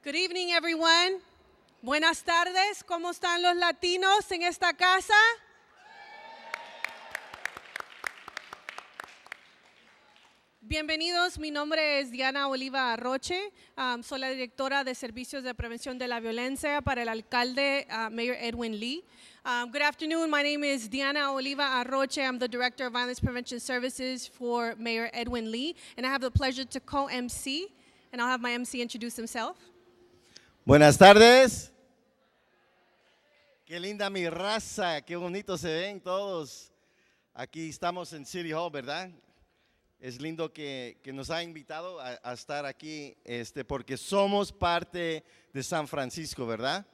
Good evening, everyone. Buenas tardes. ¿Cómo están los latinos en esta casa? Bienvenidos, mi nombre es Diana Oliva Arroche, soy la directora de Servicios de Prevención de la Violencia para el alcalde Mayor Edwin Lee. Good afternoon, my name is Diana Oliva Arroche. I'm the Director of Violence Prevention Services for Mayor Edwin Lee, and I have the pleasure to co-MC, and I'll have my MC introduce himself. Buenas tardes. Qué linda mi raza, qué bonito se ven todos. Aquí estamos en City Hall, ¿verdad? Es lindo que nos ha invitado a estar aquí porque somos parte de San Francisco, ¿verdad?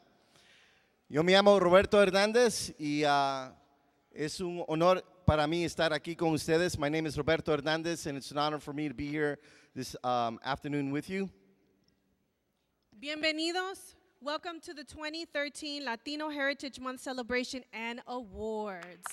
Yo me llamo Roberto Hernández y es un honor para mí estar aquí con ustedes. My name is Roberto Hernández and it's an honor for me to be here this afternoon with you. Bienvenidos. Welcome to the 2013 Latino Heritage Month Celebration and Awards.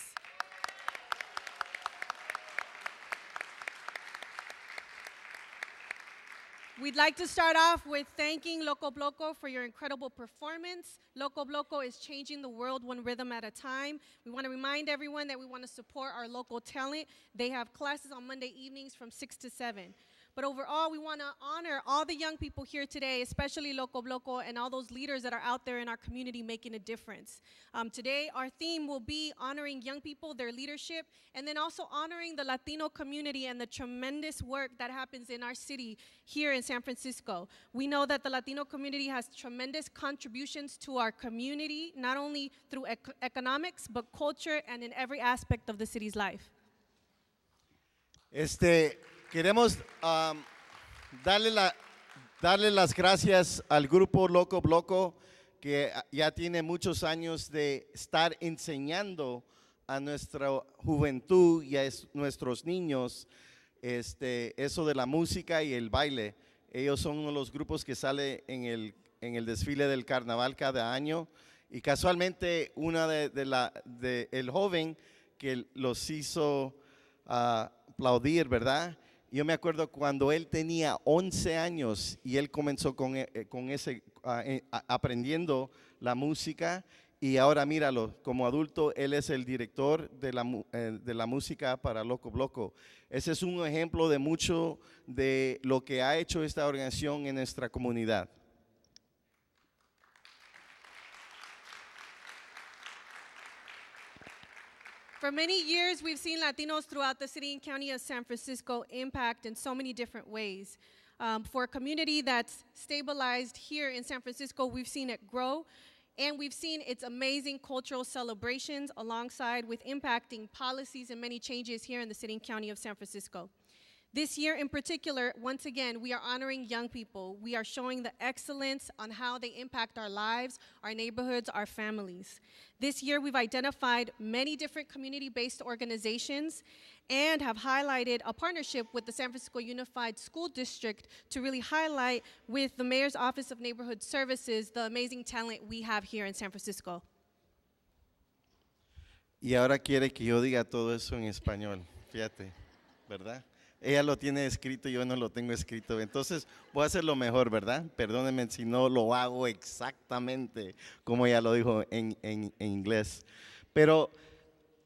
We'd like to start off with thanking Loco Bloco for your incredible performance. Loco Bloco is changing the world one rhythm at a time. We want to remind everyone that we want to support our local talent. They have classes on Monday evenings from 6 to 7. But overall, we want to honor all the young people here today, especially Loco Bloco and all those leaders that are out there in our community making a difference. Today, our theme will be honoring young people, their leadership, and then also honoring the Latino community and the tremendous work that happens in our city here in San Francisco. We know that the Latino community has tremendous contributions to our community, not only through economics, but culture and in every aspect of the city's life. Queremos darle las gracias al grupo Loco Bloco que ya tiene muchos años de estar enseñando a nuestra juventud y a nuestros niños eso de la música y el baile. Ellos son uno de los grupos que sale en el desfile del carnaval cada año y casualmente el joven que los hizo aplaudir, ¿verdad? Yo me acuerdo cuando él tenía 11 años y él comenzó aprendiendo la música y ahora míralo, como adulto él es el director de la música para Loco Bloco. Ese es un ejemplo de mucho de lo que ha hecho esta organización en nuestra comunidad. For many years, we've seen Latinos throughout the city and county of San Francisco impact in so many different ways. For a community that's stabilized here in San Francisco, we've seen it grow, and we've seen its amazing cultural celebrations alongside with impacting policies and many changes here in the city and county of San Francisco. This year in particular, once again, we are honoring young people. We are showing the excellence on how they impact our lives, our neighborhoods, our families. This year, we've identified many different community-based organizations and have highlighted a partnership with the San Francisco Unified School District to really highlight with the Mayor's Office of Neighborhood Services the amazing talent we have here in San Francisco. Y ahora quiere que yo diga todo eso en español, fíjate, ¿verdad? Ella lo tiene escrito, yo no lo tengo escrito. Entonces voy a hacer lo mejor, ¿verdad? Perdónenme si no lo hago exactamente como ella lo dijo en inglés. Pero,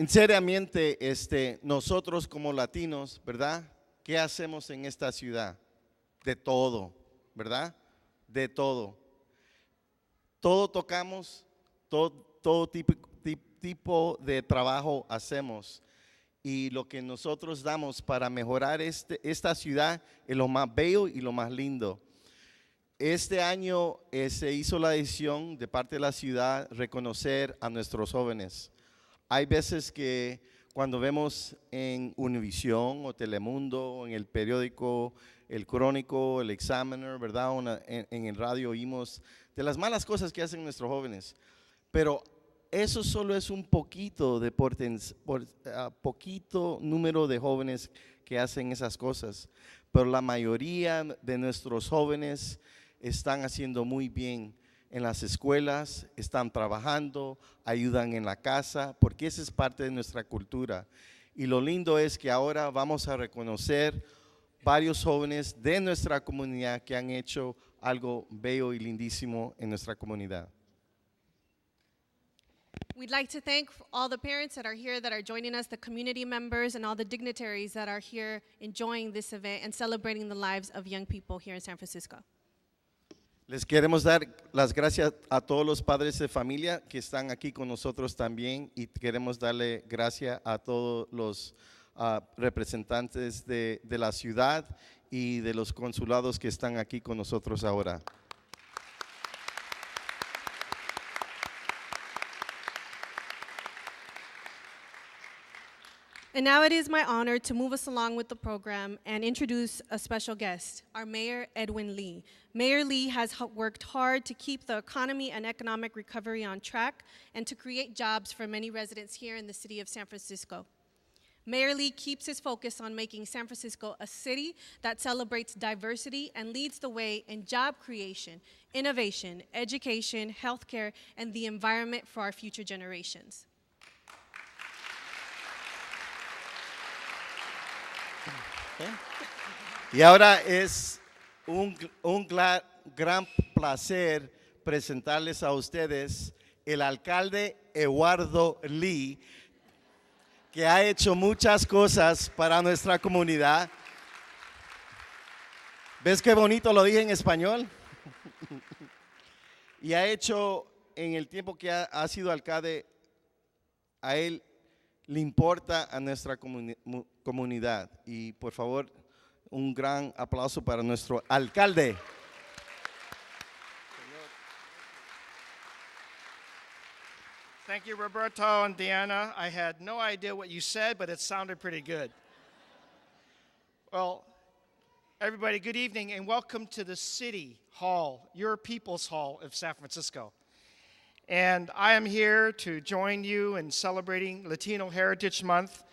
seriamente, nosotros como latinos, ¿verdad? ¿Qué hacemos en esta ciudad? De todo, ¿verdad? De todo. Todo tocamos, todo tipo de trabajo hacemos. Y lo que nosotros damos para mejorar esta ciudad es lo más bello y lo más lindo. Este año se hizo la decisión de parte de la ciudad reconocer a nuestros jóvenes. Hay veces que cuando vemos en Univisión o Telemundo o en el periódico El Crónico, el Examiner, ¿verdad? En el radio oímos de las malas cosas que hacen nuestros jóvenes, pero eso solo es un poquito poquito número de jóvenes que hacen esas cosas, pero la mayoría de nuestros jóvenes están haciendo muy bien en las escuelas, están trabajando, ayudan en la casa, porque esa es parte de nuestra cultura. Y lo lindo es que ahora vamos a reconocer varios jóvenes de nuestra comunidad que han hecho algo bello y lindísimo en nuestra comunidad. We'd like to thank all the parents that are here that are joining us, the community members, and all the dignitaries that are here enjoying this event and celebrating the lives of young people here in San Francisco. Les queremos dar las gracias a todos los padres de familia que están aquí con nosotros también y queremos darle gracias a todos los representantes de la ciudad y de los consulados que están aquí con nosotros ahora. And now it is my honor to move us along with the program and introduce a special guest, our Mayor, Edwin Lee. Mayor Lee has worked hard to keep the economy and economic recovery on track and to create jobs for many residents here in the city of San Francisco. Mayor Lee keeps his focus on making San Francisco a city that celebrates diversity and leads the way in job creation, innovation, education, healthcare, and the environment for our future generations. Y ahora es un gran placer presentarles a ustedes el alcalde Eduardo Lee, que ha hecho muchas cosas para nuestra comunidad. ¿Ves qué bonito lo dije en español? Y ha hecho, en el tiempo que ha sido alcalde, a él le importa a nuestra comunidad. Y por favor, un gran aplauso para nuestro alcalde. Thank you, Roberto and Deanna. I had no idea what you said, but it sounded pretty good. Well, everybody, good evening and welcome to the City Hall, your People's Hall of San Francisco. And I am here to join you in celebrating Latino Heritage Month.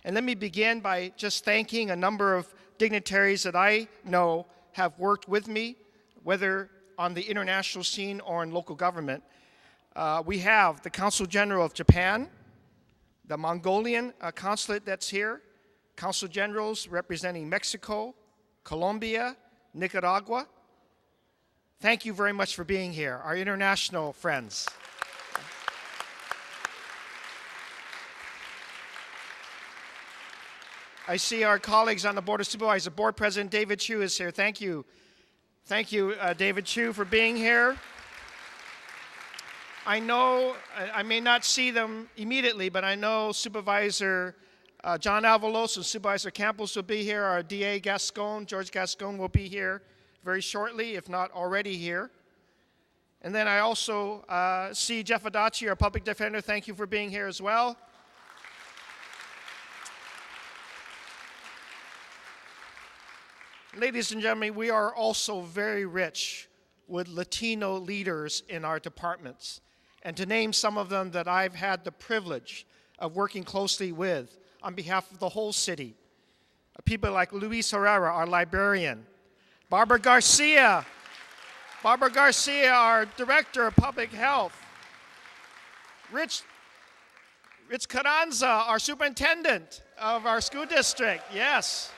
And let me begin by just thanking a number of dignitaries that I know have worked with me, whether on the international scene or in local government. We have the Consul General of Japan, the Mongolian consulate that's here, Consul Generals representing Mexico, Colombia, Nicaragua. Thank you very much for being here, our international friends. I see our colleagues on the Board of Supervisors. Board President David Chu is here. Thank you. Thank you, David Chu, for being here. I know, I may not see them immediately, but I know Supervisor John Avalos and Supervisor Campos will be here. Our DA Gascon, George Gascon, will be here very shortly, if not already here. And then I also see Jeff Adachi, our public defender. Thank you for being here as well. Ladies and gentlemen, we are also very rich with Latino leaders in our departments. And to name some of them that I've had the privilege of working closely with on behalf of the whole city, people like Luis Herrera, our librarian, Barbara Garcia, our Director of Public Health, Rich Carranza, our Superintendent of our school district, yes.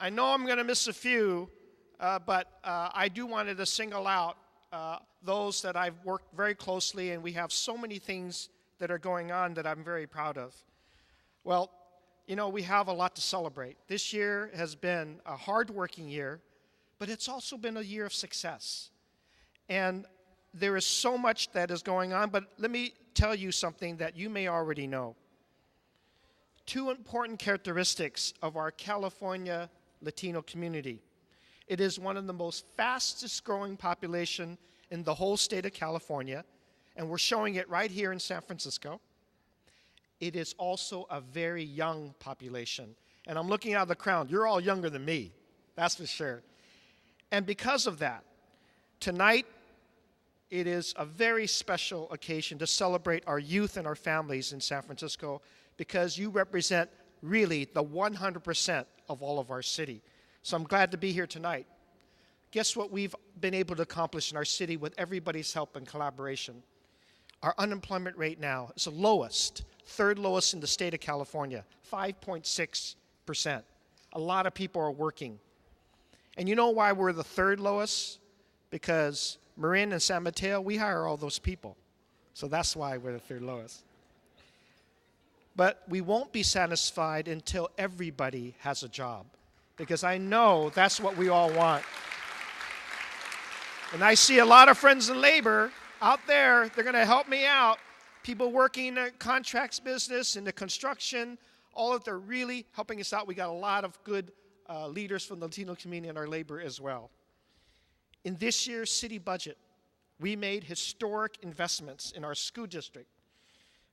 I know I'm going to miss a few, but I do wanted to single out those that I've worked very closely, and we have so many things that are going on that I'm very proud of. Well, you know, we have a lot to celebrate. This year has been a hard-working year, but it's also been a year of success. And there is so much that is going on, but let me tell you something that you may already know. Two important characteristics of our California Latino community. It is one of the most fastest growing population in the whole state of California, and we're showing it right here in San Francisco. It is also a very young population. And I'm looking out of the crowd. You're all younger than me, that's for sure. And because of that, tonight it is a very special occasion to celebrate our youth and our families in San Francisco because you represent really the 100% of all of our city. So I'm glad to be here tonight. Guess what we've been able to accomplish in our city with everybody's help and collaboration? Our unemployment rate now is the lowest, third lowest in the state of California, 5.6%. a lot of people are working. And you know why we're the third lowest? Because Marin and San Mateo, we hire all those people. So that's why we're the third lowest. But we won't be satisfied until everybody has a job, because I know that's what we all want. And I see a lot of friends in labor out there. They're going to help me out. People working in the contracts business, in the construction, all of them really helping us out. We got a lot of good leaders from the Latino community in our labor as well. In this year's city budget, we made historic investments in our school district,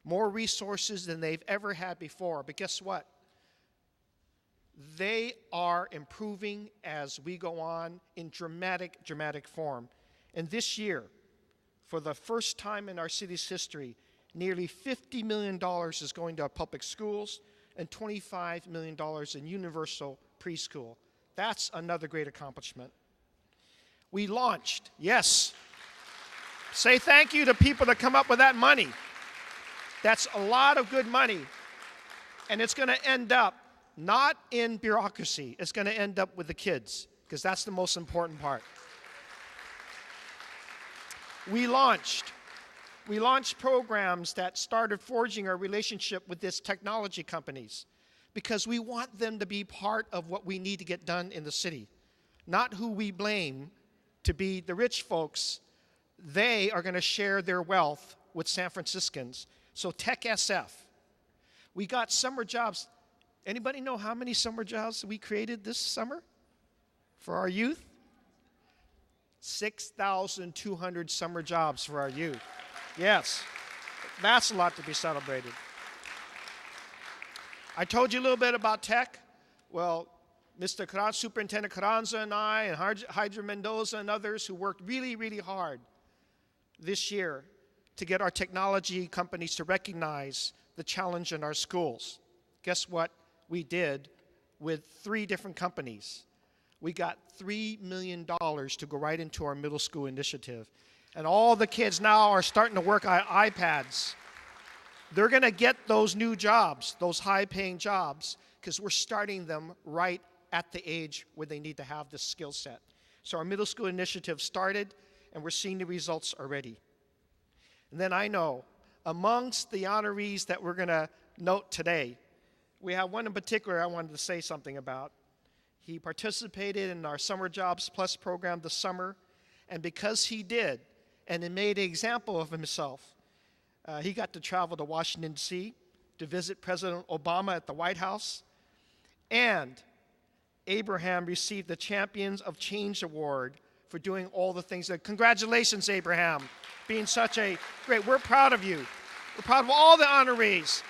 more resources than they've ever had before. But guess what? They are improving as we go on in dramatic, dramatic form. And this year, for the first time in our city's history, nearly $50 million is going to our public schools and $25 million in universal preschool. That's another great accomplishment. We launched, yes, say thank you to people that come up with that money. That's a lot of good money. And it's going to end up not in bureaucracy. It's going to end up with the kids, because that's the most important part. We launched programs that started forging our relationship with these technology companies, because we want them to be part of what we need to get done in the city, not who we blame to be the rich folks. They are going to share their wealth with San Franciscans. So Tech SF, we got summer jobs. Anybody know how many summer jobs we created this summer for our youth? 6,200 summer jobs for our youth. Yes, that's a lot to be celebrated. I told you a little bit about tech. Well, Mr. Carranza, Superintendent Carranza and I, and Hydra Mendoza and others who worked really, really hard this year to get our technology companies to recognize the challenge in our schools. Guess what we did with 3 different companies? We got $3 million to go right into our middle school initiative. And all the kids now are starting to work on iPads. They're going to get those new jobs, those high-paying jobs, because we're starting them right at the age where they need to have this skill set. So our middle school initiative started, and we're seeing the results already. And then I know, amongst the honorees that we're going to note today, we have one in particular I wanted to say something about. He participated in our Summer Jobs Plus program this summer, and because he did, and he made an example of himself, he got to travel to Washington, D.C., to visit President Obama at the White House, and Abraham received the Champions of Change Award for doing all the things that, congratulations, Abraham, being such a great, we're proud of you. We're proud of all the honorees.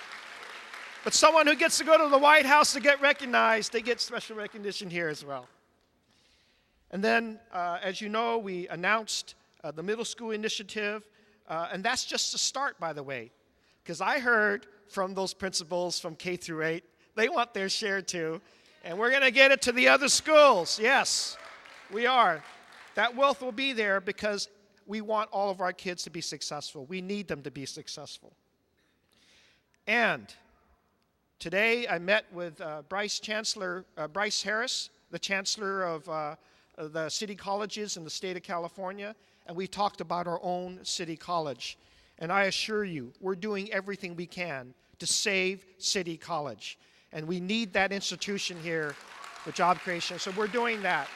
But someone who gets to go to the White House to get recognized, they get special recognition here as well. And then, as you know, we announced the middle school initiative, and that's just the start, by the way, because I heard from those principals from K through 8, they want their share too, and we're going to get it to the other schools. Yes, we are. That wealth will be there because we want all of our kids to be successful. We need them to be successful. And today I met with Bryce Harris, the chancellor of the city colleges in the state of California, and we talked about our own city college. And I assure you, we're doing everything we can to save City College. And we need that institution here for job creation, so we're doing that.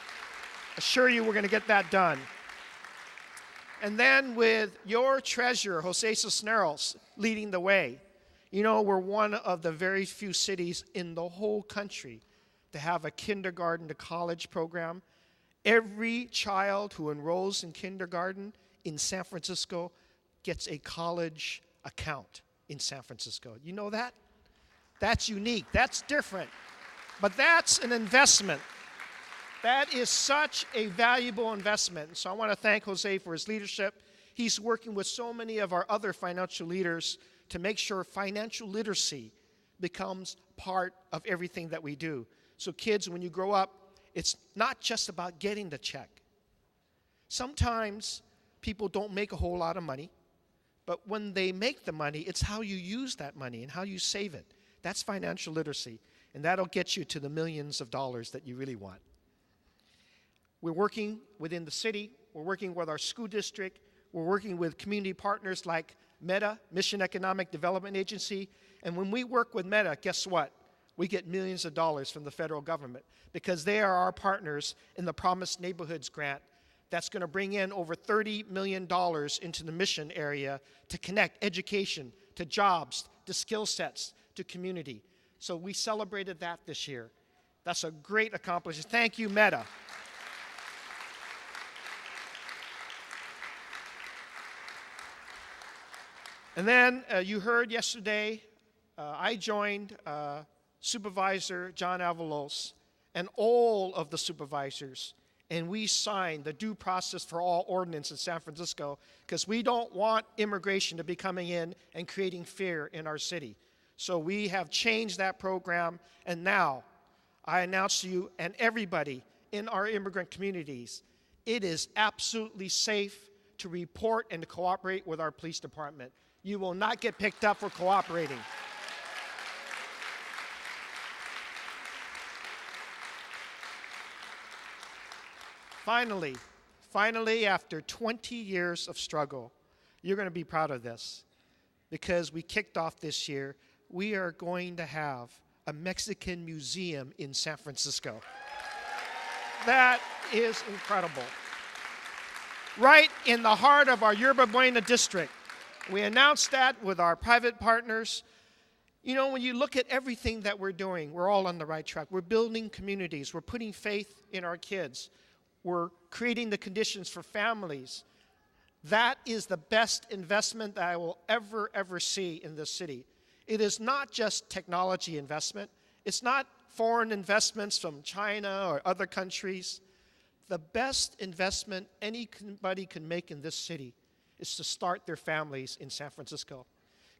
Assure you we're going to get that done. And then with your treasurer, Jose Cisneros, leading the way, you know, we're one of the very few cities in the whole country to have a kindergarten to college program. Every child who enrolls in kindergarten in San Francisco gets a college account in San Francisco. You know that? That's unique. That's different. But that's an investment. That is such a valuable investment. So I want to thank Jose for his leadership. He's working with so many of our other financial leaders to make sure financial literacy becomes part of everything that we do. So kids, when you grow up, it's not just about getting the check. Sometimes people don't make a whole lot of money, but when they make the money, it's how you use that money and how you save it. That's financial literacy. And that'll get you to the millions of dollars that you really want. We're working within the city. We're working with our school district. We're working with community partners like META, Mission Economic Development Agency. And when we work with META, guess what? We get millions of dollars from the federal government because they are our partners in the Promised Neighborhoods Grant that's going to bring in over $30 million into the mission area to connect education to jobs, to skill sets, to community. So we celebrated that this year. That's a great accomplishment. Thank you, META. And then you heard yesterday, I joined Supervisor John Avalos and all of the supervisors, and we signed the Due Process for All ordinance in San Francisco because we don't want immigration to be coming in and creating fear in our city. So we have changed that program, and now I announce to you and everybody in our immigrant communities, it is absolutely safe to report and to cooperate with our police department. You will not get picked up for cooperating. Finally, after 20 years of struggle, you're going to be proud of this because we kicked off this year. We are going to have a Mexican museum in San Francisco. That is incredible. Right in the heart of our Yerba Buena district. We announced that with our private partners. You know, when you look at everything that we're doing, we're all on the right track. We're building communities. We're putting faith in our kids. We're creating the conditions for families. That is the best investment that I will ever see in this city. It is not just technology investment. It's not foreign investments from China or other countries. The best investment anybody can make in this city is to start their families in San Francisco.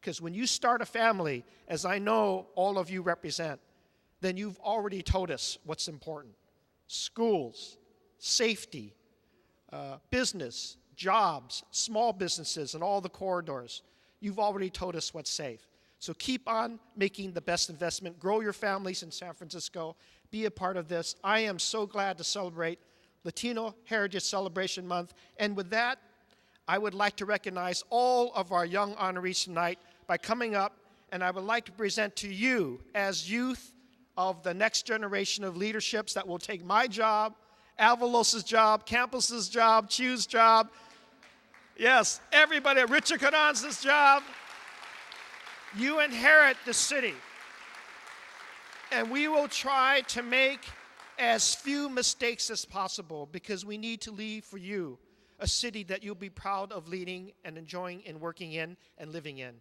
Because when you start a family, as I know all of you represent, then you've already told us what's important. Schools, safety, business, jobs, small businesses, and all the corridors. You've already told us what's safe. So keep on making the best investment. Grow your families in San Francisco. Be a part of this. I am so glad to celebrate Latino Heritage Celebration Month. And with that, I would like to recognize all of our young honorees tonight by coming up, and I would like to present to you as youth of the next generation of leaderships that will take my job, Avalos' job, Campus's job, Chu's job, yes, everybody at Richard Carranza's job. You inherit the city, and we will try to make as few mistakes as possible because we need to leave for you a city that you'll be proud of leading and enjoying and working in and living in.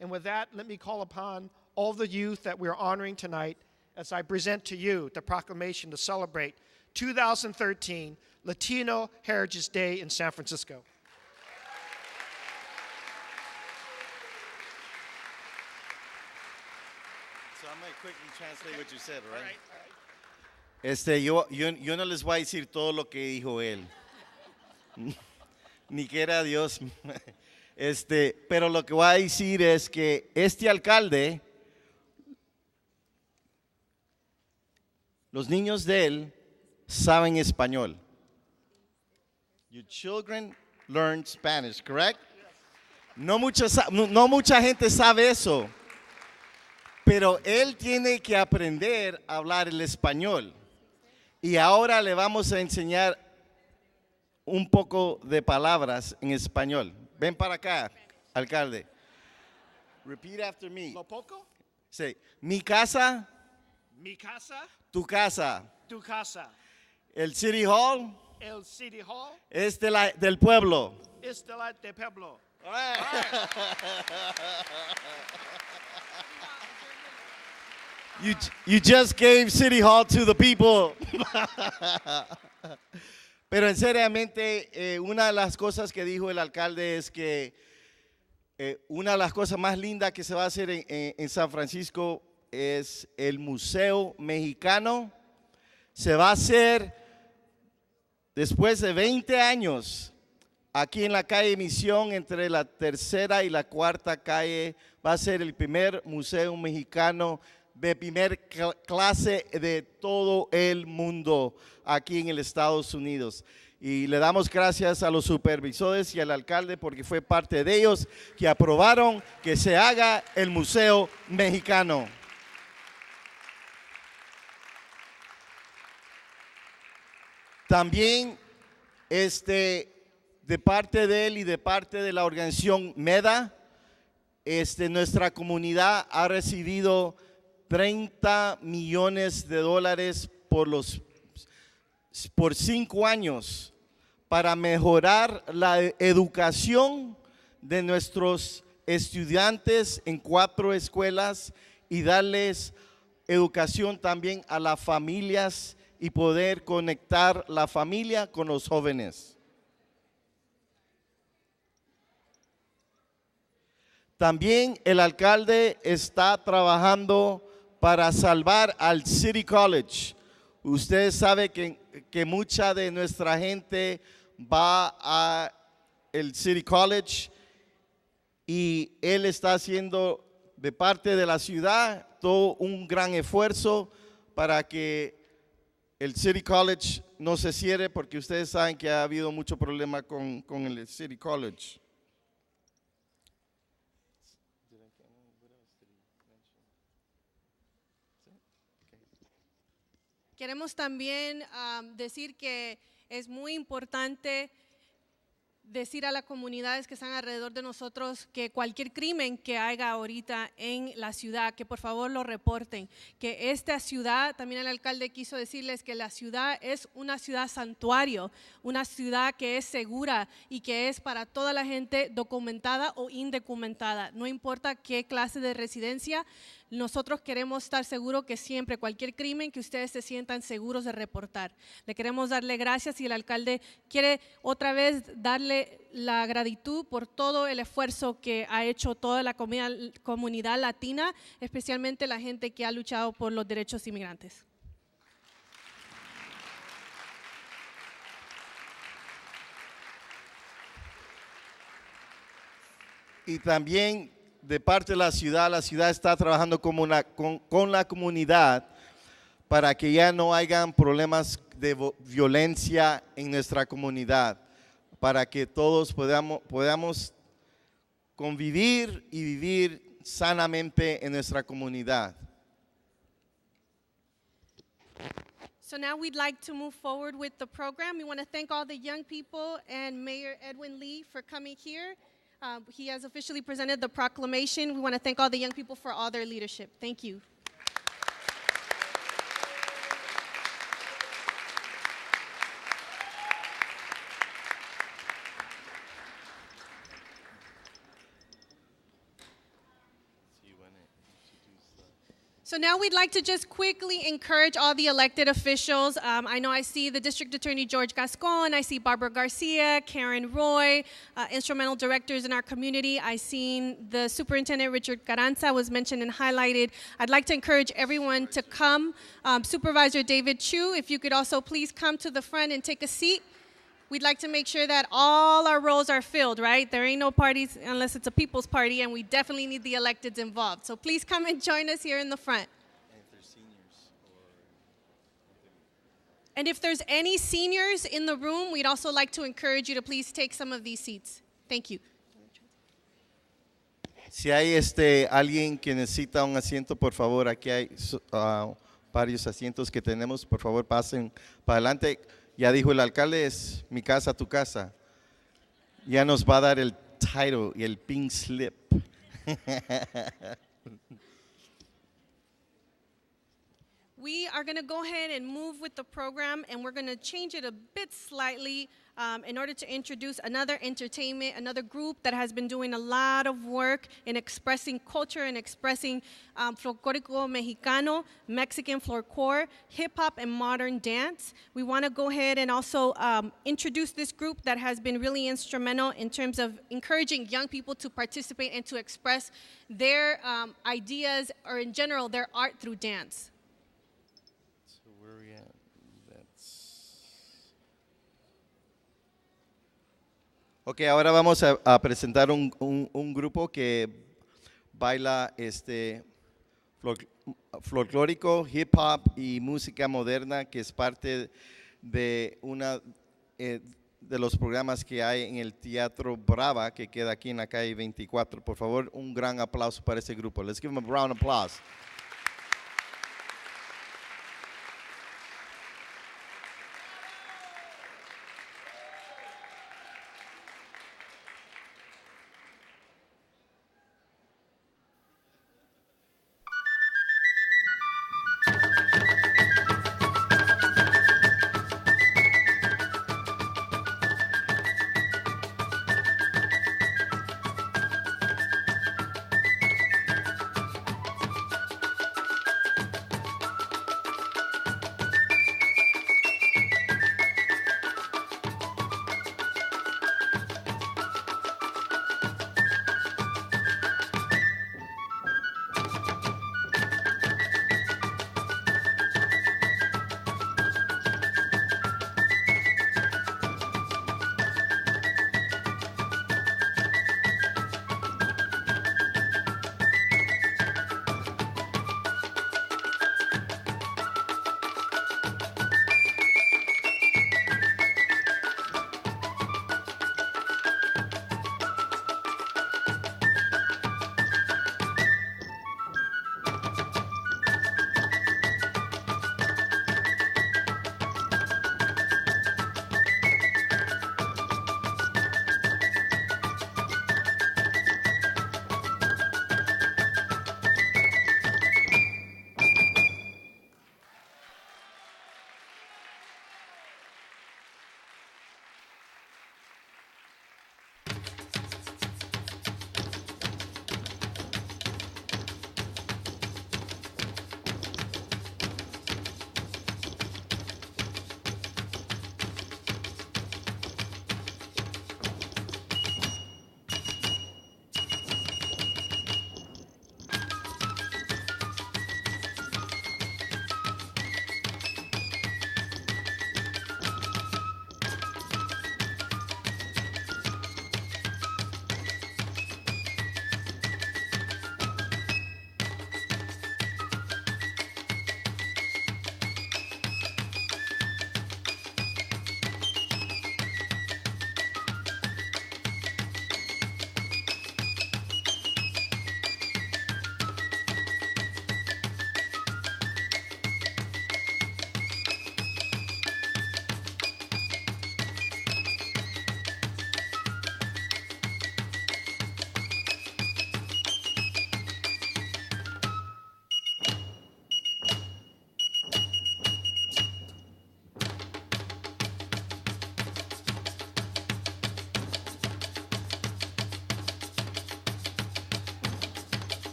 And with that, let me call upon all the youth that we're honoring tonight as I present to you the proclamation to celebrate 2013 Latino Heritage Day in San Francisco. So I'm going to quickly translate what you said, right? All right. Yo no les voy a decir todo lo que dijo él. Ni que era Dios. Pero lo que voy a decir es que este alcalde, los niños de él saben español. Your children learn Spanish, correct? No mucha gente sabe eso, pero él tiene que aprender a hablar el español. Y ahora le vamos a enseñar un poco de palabras en español. Ven para acá, alcalde. Repeat after me. ¿Lo poco? Say, mi casa, Mi casa, tu casa. tu casa. El City Hall El City Hall es del pueblo. es de la de Pueblo. All right. You just gave City Hall to the people. Pero en seriamente, una de las cosas que dijo el alcalde es que una de las cosas más lindas que se va a hacer en San Francisco es el Museo Mexicano. Se va a hacer después de 20 años aquí en la calle Misión, entre la tercera y la cuarta calle. Va a ser el primer museo mexicano de primer clase de todo el mundo aquí en el Estados Unidos. Y le damos gracias a los supervisores y al alcalde porque fue parte de ellos que aprobaron que se haga el Museo Mexicano. También de parte de él y de parte de la organización MEDA, nuestra comunidad ha recibido $30 millones por 5 años para mejorar la educación de nuestros estudiantes en 4 escuelas y darles educación también a las familias y poder conectar la familia con los jóvenes. También el alcalde está trabajando para salvar al City College. Ustedes saben que mucha de nuestra gente va a el City College y él está haciendo de parte de la ciudad todo un gran esfuerzo para que el City College no se cierre, porque ustedes saben que ha habido mucho problema con el City College. Queremos también decir que es muy importante decir a las comunidades que están alrededor de nosotros que cualquier crimen que haya ahorita en la ciudad, que por favor lo reporten, que esta ciudad, también el alcalde quiso decirles que la ciudad es una ciudad santuario, una ciudad que es segura y que es para toda la gente documentada o indocumentada, no importa qué clase de residencia. Nosotros queremos estar seguros que siempre cualquier crimen que ustedes se sientan seguros de reportar. Le queremos darle gracias y el alcalde quiere otra vez darle la gratitud por todo el esfuerzo que ha hecho toda la comunidad latina, especialmente la gente que ha luchado por los derechos inmigrantes. Y también de parte de la ciudad está trabajando con la comunidad para que ya no hayan problemas de violencia en nuestra comunidad, para que todos podamos convivir y vivir sanamente en nuestra comunidad. So now we'd like to move forward with the program. We want to thank all the young people and Mayor Edwin Lee for coming here. He has officially presented the proclamation. We want to thank all the young people for all their leadership. Thank you. So now we'd like to just quickly encourage all the elected officials. I know I see the District Attorney George Gascon, I see Barbara Garcia, Karen Roy, instrumental directors in our community. I seen the Superintendent Richard Carranza was mentioned and highlighted. I'd like to encourage everyone to come. Supervisor David Chu, if you could also please come to the front and take a seat. We'd like to make sure that all our rows are filled, right? There ain't no parties unless it's a people's party, and we definitely need the electeds involved. So please come and join us here in the front. And if there's any seniors in the room, we'd also like to encourage you to please take some of these seats. Thank you. Si hay alguien que necesita un asiento, por favor, aquí hay varios asientos que tenemos, por favor pasen para adelante. Ya dijo el alcalde, es mi casa, tu casa. Ya nos va a dar el title y el pink slip. We are going to go ahead and move with the program, and we're going to change it a bit slightly in order to introduce another entertainment, another group that has been doing a lot of work in expressing culture and expressing folclórico mexicano, Mexican folklore, hip-hop, and modern dance. We want to go ahead and also introduce this group that has been really instrumental in terms of encouraging young people to participate and to express their ideas, or in general, their art through dance. Ok, ahora vamos a presentar un grupo que baila folclórico, hip hop y música moderna, que es parte de una de los programas que hay en el Teatro Brava, que queda aquí en la calle 24. Por favor, un gran aplauso para ese grupo. Let's give them a round of applause.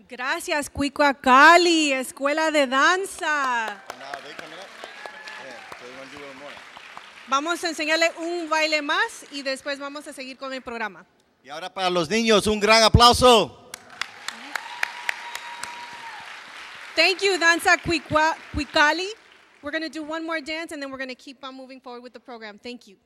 Gracias, Cuicuacali, Escuela de Danza. Vamos a enseñarle un baile más y después vamos a seguir con el programa. Y ahora para los niños, un gran aplauso. Thank you, Danza Cuicali. We're going to do one more dance and then we're going to keep on moving forward with the program. Thank you.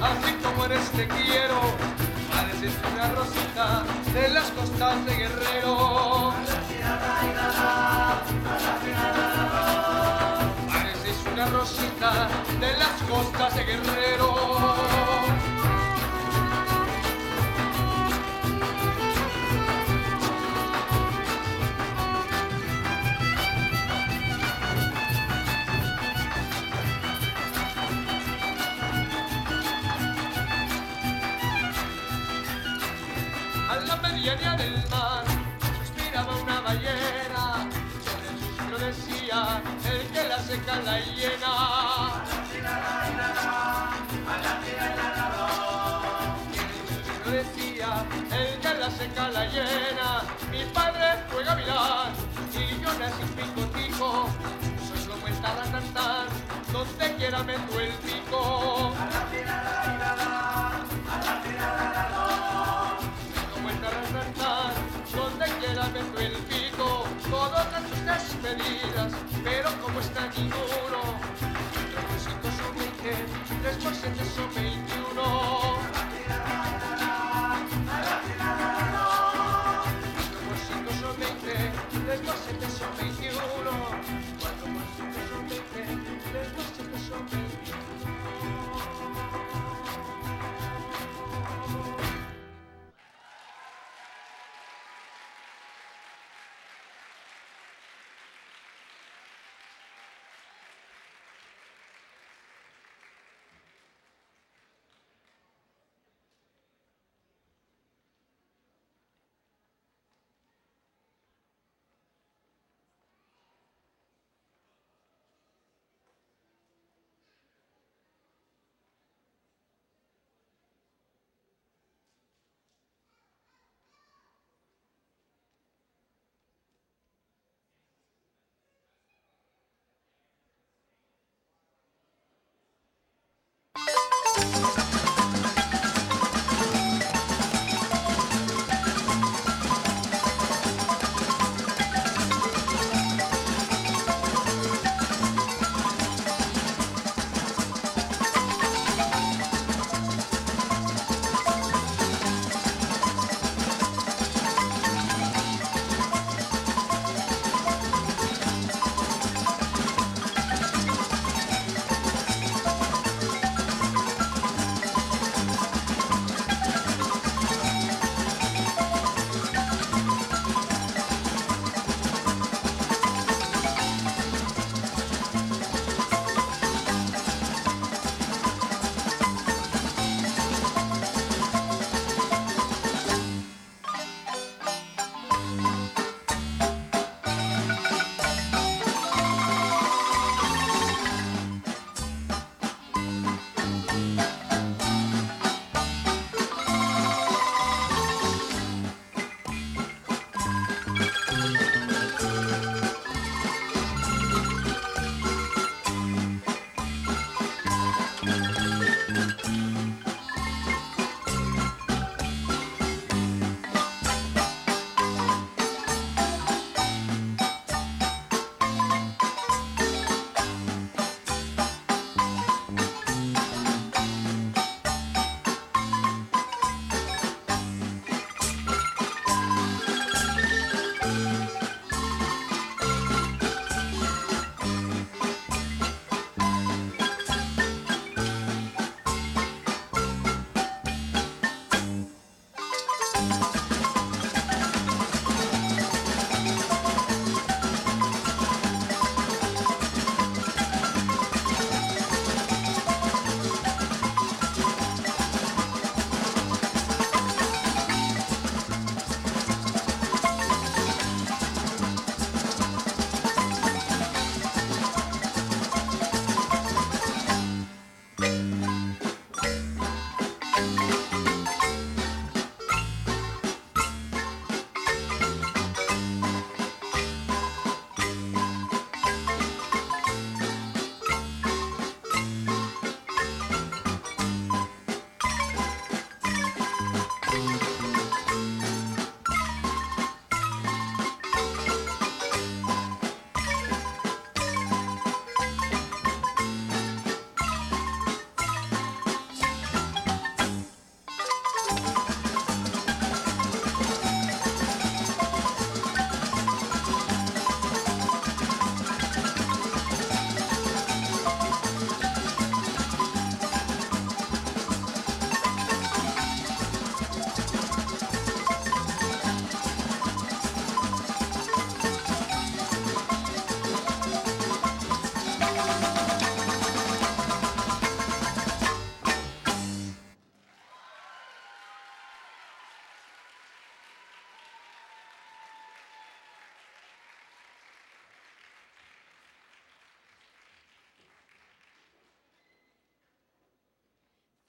Así como eres te quiero, pareces una rosita de las costas de Guerrero. Pareces una rosita de las costas de Guerrero. A la medianía del mar suspiraba una ballena, sobre el suspiro decía el que la seca la hiena. Y el suspiro decía el que la seca la hiena. Mi padre fue gavilán y yo nací picotico, soy como el taratantán, donde quiera meto el pico. Donde quiera meto el pico, todas sus despedidas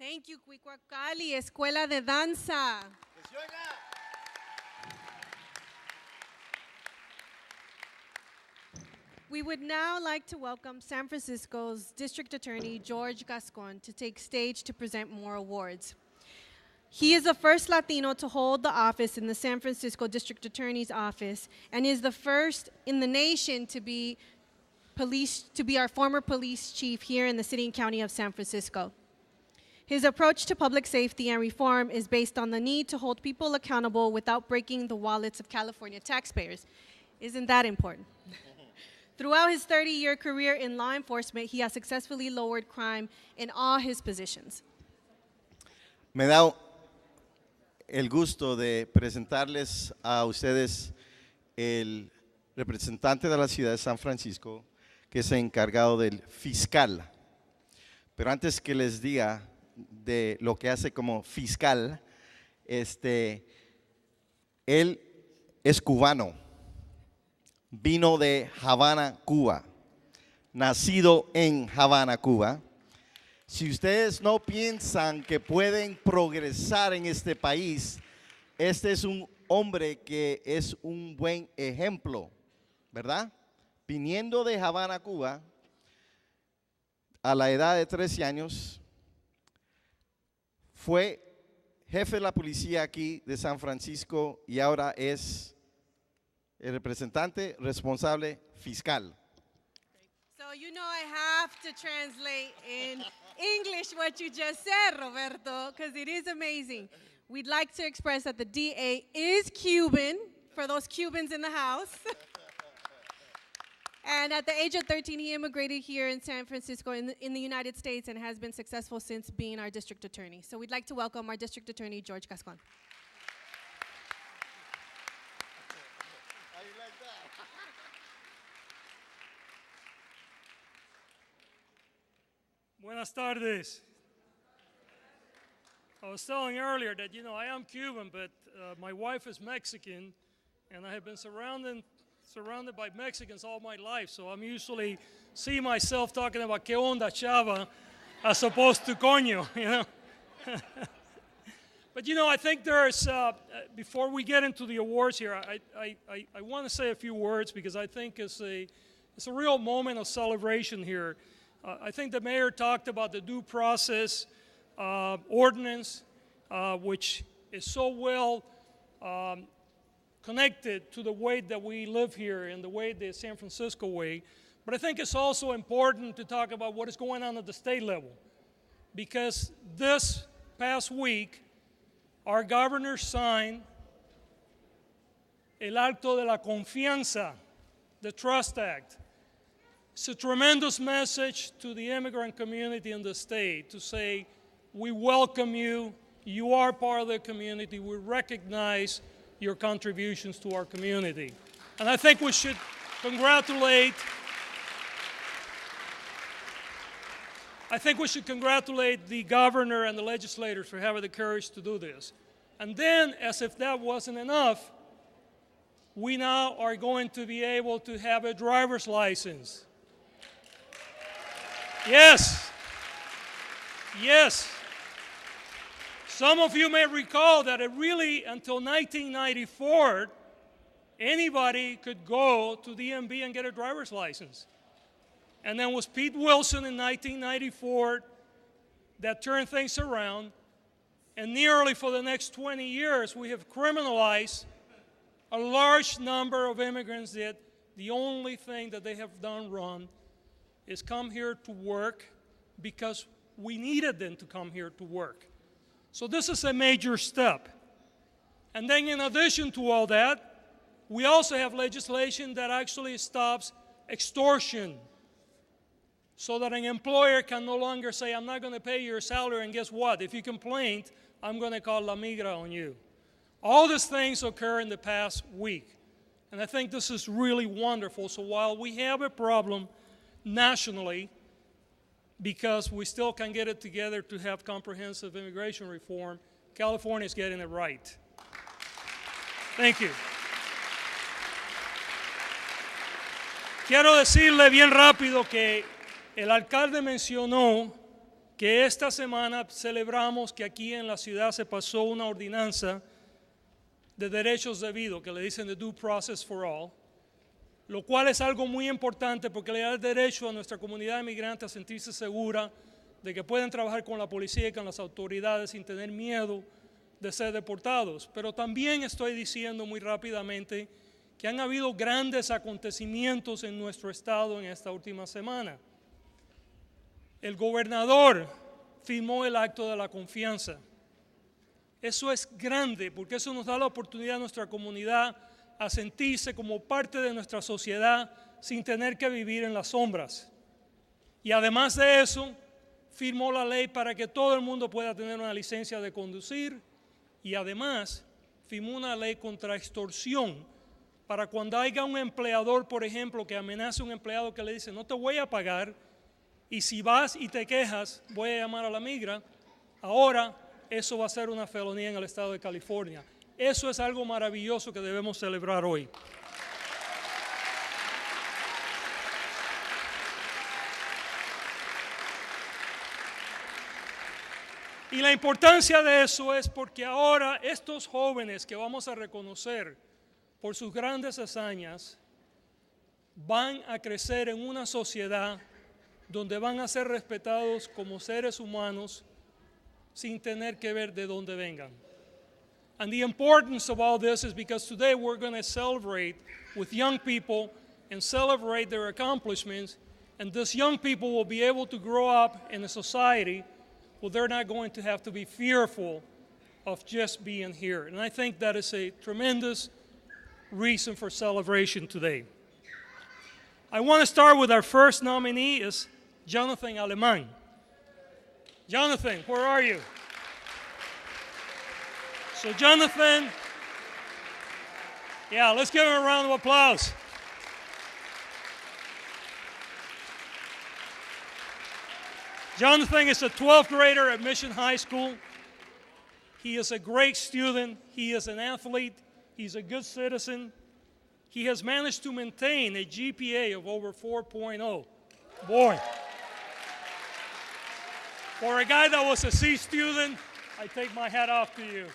Thank you, Cuicuacali, Escuela de Danza. We would now like to welcome San Francisco's District Attorney, George Gascon, to take stage to present more awards. He is the first Latino to hold the office in the San Francisco District Attorney's Office and is the first in the nation to be our former police chief here in the city and county of San Francisco. His approach to public safety and reform is based on the need to hold people accountable without breaking the wallets of California taxpayers. Isn't that important? Throughout his 30-year career in law enforcement, he has successfully lowered crime in all his positions. Me da el gusto de presentarles a ustedes el representante de la ciudad de San Francisco, que es el encargado del fiscal. Pero antes que les diga de lo que hace como fiscal, él es cubano, vino de Havana, Cuba, nacido en Havana, Cuba. Si ustedes no piensan que pueden progresar en este país, este es un hombre que es un buen ejemplo, ¿verdad? Viniendo de Havana, Cuba, a la edad de 13 años, fue jefe de la policía aquí de San Francisco y ahora es el representante responsable fiscal. So you know I have to translate in English what you just said, Roberto, because it is amazing. We'd like to express that the DA is Cuban, for those Cubans in the house. And at the age of 13, he immigrated here in San Francisco in the United States and has been successful since being our district attorney. So we'd like to welcome our district attorney, George Gascon. Buenas tardes. I was telling earlier that, I am Cuban, but my wife is Mexican, and I have been surrounded by Mexicans all my life, so I'm usually see myself talking about que onda chava as opposed to coño, But I think there's, before we get into the awards here, I want to say a few words because I think it's a real moment of celebration here. I think the mayor talked about the due process ordinance, which is so well connected to the way that we live here and the way the San Francisco way. But I think it's also important to talk about what is going on at the state level. Because this past week, our governor signed el acto de la confianza, the Trust Act. It's a tremendous message to the immigrant community in the state to say, we welcome you, you are part of the community, we recognize your contributions to our community. And I think we should congratulate the governor and the legislators for having the courage to do this. And then, as if that wasn't enough, we now are going to be able to have a driver's license. Yes. Yes. Some of you may recall that it really, until 1994, anybody could go to DMV and get a driver's license. And then it was Pete Wilson in 1994 that turned things around. And nearly for the next 20 years, we have criminalized a large number of immigrants that the only thing that they have done wrong is come here to work because we needed them to come here to work. So this is a major step. And then in addition to all that, we also have legislation that actually stops extortion so that an employer can no longer say, I'm not going to pay your salary, and guess what? If you complain, I'm going to call La Migra on you. All these things occur in the past week. And I think this is really wonderful. So while we have a problem nationally, because we still can get it together to have comprehensive immigration reform, California is getting it right. Thank you. Quiero decirle bien rápido que el alcalde mencionó que esta semana celebramos que aquí en la ciudad se pasó una ordenanza de derechos debidos, que le dicen the due process for all, lo cual es algo muy importante porque le da el derecho a nuestra comunidad inmigrante a sentirse segura de que pueden trabajar con la policía y con las autoridades sin tener miedo de ser deportados. Pero también estoy diciendo muy rápidamente que han habido grandes acontecimientos en nuestro estado en esta última semana. El gobernador firmó el acto de la confianza. Eso es grande porque eso nos da la oportunidad a nuestra comunidad a sentirse como parte de nuestra sociedad sin tener que vivir en las sombras. Y además de eso, firmó la ley para que todo el mundo pueda tener una licencia de conducir y además firmó una ley contra extorsión para cuando haya un empleador, por ejemplo, que amenace a un empleado que le dice no te voy a pagar y si vas y te quejas voy a llamar a la migra, ahora eso va a ser una felonía en el estado de California. Eso es algo maravilloso que debemos celebrar hoy. Y la importancia de eso es porque ahora estos jóvenes que vamos a reconocer por sus grandes hazañas van a crecer en una sociedad donde van a ser respetados como seres humanos sin tener que ver de dónde vengan. And the importance of all this is because today we're going to celebrate with young people and celebrate their accomplishments, and these young people will be able to grow up in a society where they're not going to have to be fearful of just being here. And I think that is a tremendous reason for celebration today. I want to start with our first nominee is Jonathan Alemán. Jonathan, where are you? So Jonathan, yeah, let's give him a round of applause. Jonathan is a 12th grader at Mission High School. He is a great student. He is an athlete. He's a good citizen. He has managed to maintain a GPA of over 4.0. Boy. For a guy that was a C student, I take my hat off to you.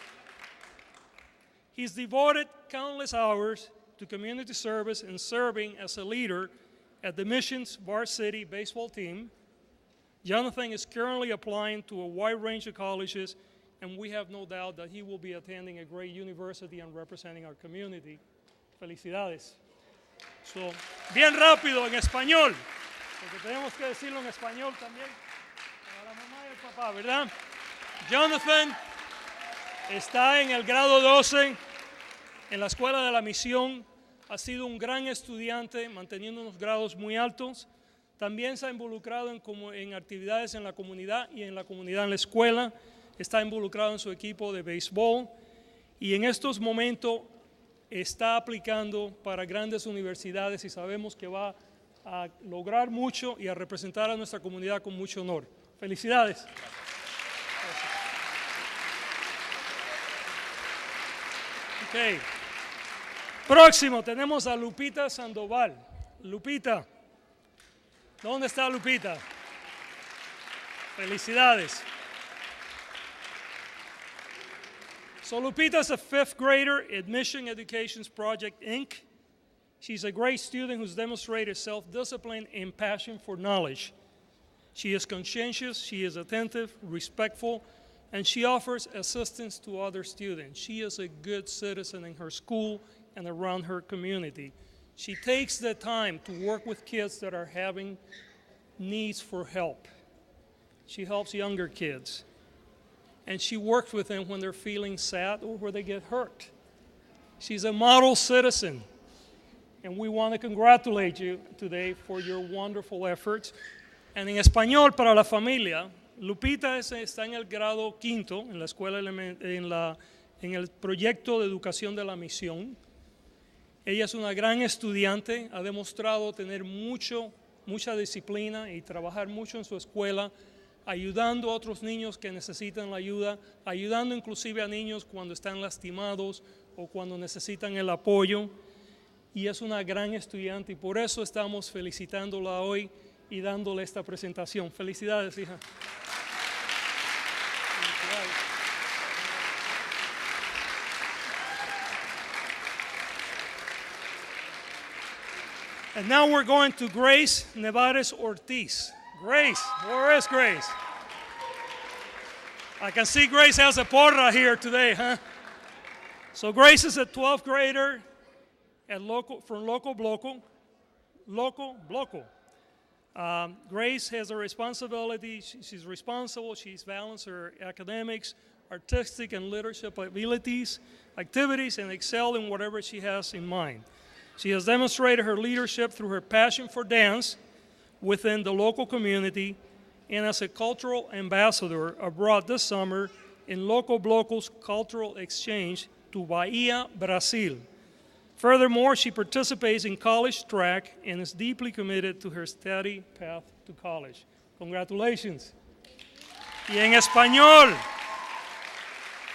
He's devoted countless hours to community service and serving as a leader at the Mission's varsity baseball team. Jonathan is currently applying to a wide range of colleges, and we have no doubt that he will be attending a great university and representing our community. Felicidades. So, bien rápido en español, porque tenemos que decirlo en español también para la mamá y el papá, ¿verdad? Jonathan está en el grado 12 en la Escuela de la Misión, ha sido un gran estudiante, manteniendo unos grados muy altos. También se ha involucrado en actividades en la comunidad y en la comunidad en la escuela. Está involucrado en su equipo de béisbol y en estos momentos está aplicando para grandes universidades y sabemos que va a lograr mucho y a representar a nuestra comunidad con mucho honor. Felicidades. Okay. Próximo tenemos a Lupita Sandoval. Lupita. ¿Dónde está Lupita? Felicidades. So Lupita is a 5th grader at Mission Education's Project, Inc. She's a great student who's demonstrated self-discipline and passion for knowledge. She is conscientious, she is attentive, respectful, and she offers assistance to other students. She is a good citizen in her school and around her community. She takes the time to work with kids that are having needs for help. She helps younger kids. And she works with them when they're feeling sad or when they get hurt. She's a model citizen. And we want to congratulate you today for your wonderful efforts. And en español para la familia, Lupita está en el grado 5º en la escuela en el proyecto de educación de la misión. Ella es una gran estudiante, ha demostrado tener mucha disciplina y trabajar mucho en su escuela, ayudando a otros niños que necesitan la ayuda, ayudando inclusive a niños cuando están lastimados o cuando necesitan el apoyo. Y es una gran estudiante y por eso estamos felicitándola hoy y dándole esta presentación. Felicidades, hija. And now we're going to Grace Nevares Ortiz. Grace, where is Grace? I can see Grace has a porra here today, huh? So Grace is a 12th grader at from Loco Bloco. Grace has a responsibility. She's responsible. She's balanced her academics, artistic, and leadership activities, and excel in whatever she has in mind. She has demonstrated her leadership through her passion for dance within the local community and as a cultural ambassador abroad this summer in Loco Bloco's cultural exchange to Bahia, Brazil. Furthermore, she participates in college track and is deeply committed to her study path to college. Congratulations. Y en español,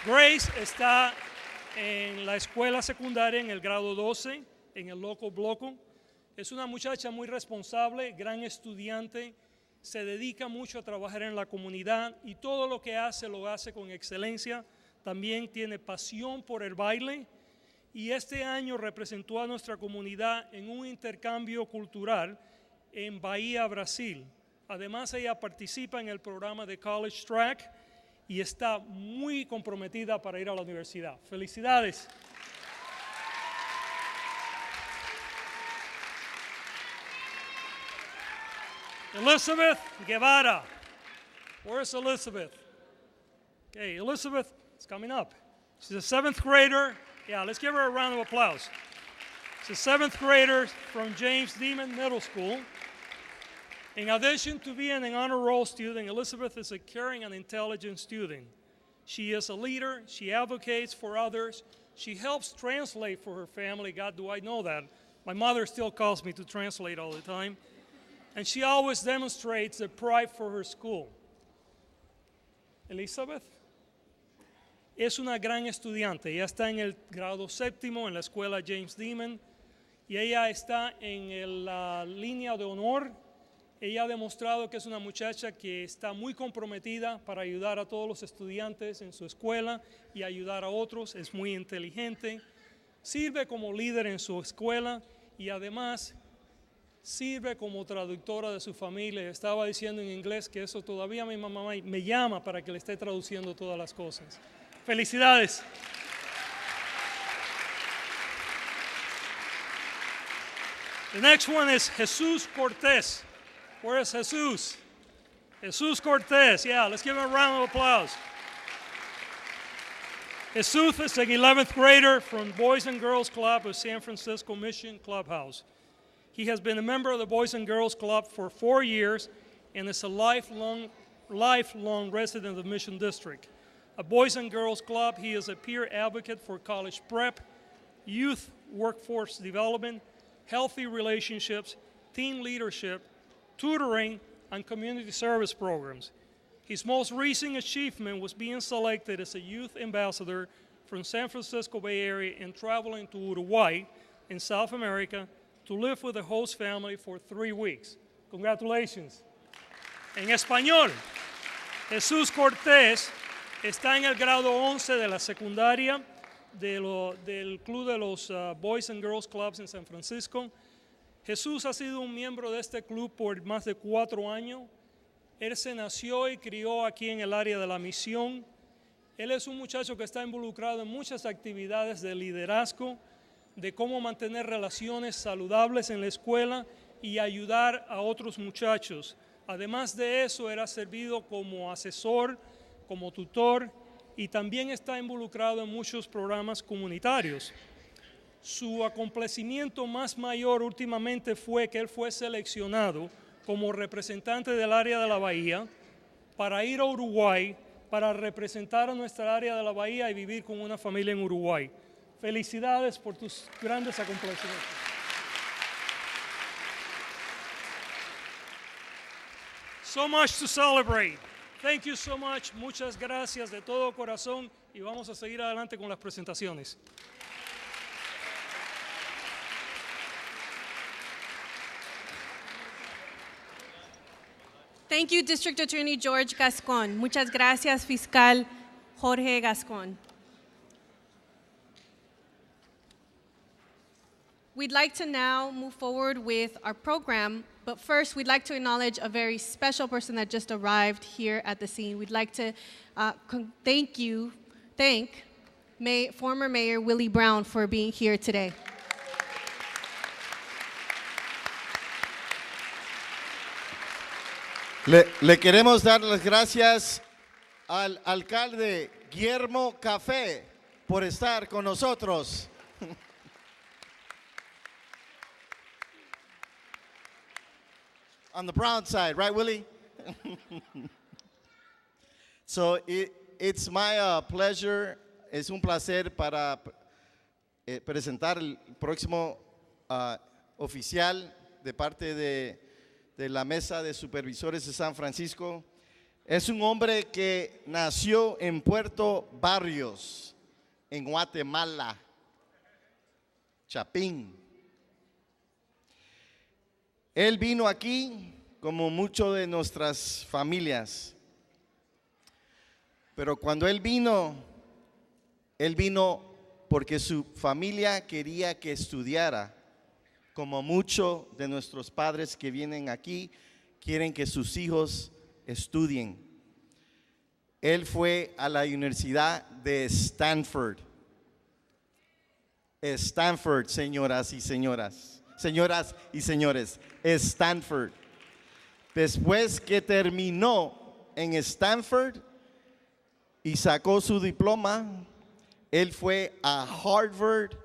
Grace está en la escuela secundaria en el grado 12, en el Loco Bloco. Es una muchacha muy responsable, gran estudiante, se dedica mucho a trabajar en la comunidad y todo lo que hace lo hace con excelencia. También tiene pasión por el baile y este año representó a nuestra comunidad en un intercambio cultural en Bahía, Brasil. Además, ella participa en el programa de College Track y está muy comprometida para ir a la universidad. ¡Felicidades! Elizabeth Guevara. Where's Elizabeth? Okay, Elizabeth is coming up. She's a 7th grader. Yeah, let's give her a round of applause. She's a 7th grader from James Demon Middle School. In addition to being an honor roll student, Elizabeth is a caring and intelligent student. She is a leader. She advocates for others. She helps translate for her family. God, do I know that. My mother still calls me to translate all the time. And she always demonstrates a pride for her school. Elizabeth es una gran estudiante. Ella está en el grado 7º en la escuela James Demon y ella está en la línea de honor. Ella ha demostrado que es una muchacha que está muy comprometida para ayudar a todos los estudiantes en su escuela y ayudar a otros. Es muy inteligente, sirve como líder en su escuela y además sirve como traductora de su familia. Estaba diciendo en inglés que eso todavía mi mamá me llama para que le esté traduciendo todas las cosas. ¡Felicidades! The next one is Jesus Cortez. Where is Jesus? Jesus Cortez. Yeah, let's give him a round of applause. Jesus is an 11th grader from Boys and Girls Club of San Francisco Mission Clubhouse. He has been a member of the Boys and Girls Club for 4 years and is a lifelong resident of the Mission District. At Boys and Girls Club, he is a peer advocate for college prep, youth workforce development, healthy relationships, teen leadership, tutoring, and community service programs. His most recent achievement was being selected as a youth ambassador from San Francisco Bay Area and traveling to Uruguay in South America to live with the host family for 3 weeks. Congratulations. En español, Jesús Cortés está en el grado 11 de la secundaria del Club de los Boys and Girls Clubs en San Francisco. Jesús ha sido un miembro de este club por más de 4 años. Él se nació y crió aquí en el área de la misión. Él es un muchacho que está involucrado en muchas actividades de liderazgo, de cómo mantener relaciones saludables en la escuela y ayudar a otros muchachos. Además de eso, era servido como asesor, como tutor y también está involucrado en muchos programas comunitarios. Su acontecimiento más mayor últimamente fue que él fue seleccionado como representante del área de la Bahía para ir a Uruguay, para representar a nuestra área de la Bahía y vivir con una familia en Uruguay. Felicidades por tus grandes acontecimientos. So much to celebrate. Thank you so much. Muchas gracias de todo corazón y vamos a seguir adelante con las presentaciones. Thank you, District Attorney George Gascon. Muchas gracias, Fiscal Jorge Gascon. We'd like to now move forward with our program, but first we'd like to acknowledge a very special person that just arrived here at the scene. We'd like to thank former Mayor Willie Brown for being here today. Le queremos dar las gracias al alcalde Guillermo Café por estar con nosotros. On the Brown side, right, Willie? So it's my pleasure, es un placer para presentar el próximo oficial de parte de la Mesa de Supervisores de San Francisco. Es un hombre que nació en Puerto Barrios, en Guatemala, Chapín. Él vino aquí como muchas de nuestras familias, pero cuando él vino porque su familia quería que estudiara, como muchos de nuestros padres que vienen aquí quieren que sus hijos estudien. Él fue a la Universidad de Stanford. Stanford, señoras y señores, Stanford. Después que terminó en Stanford y sacó su diploma, él fue a Harvard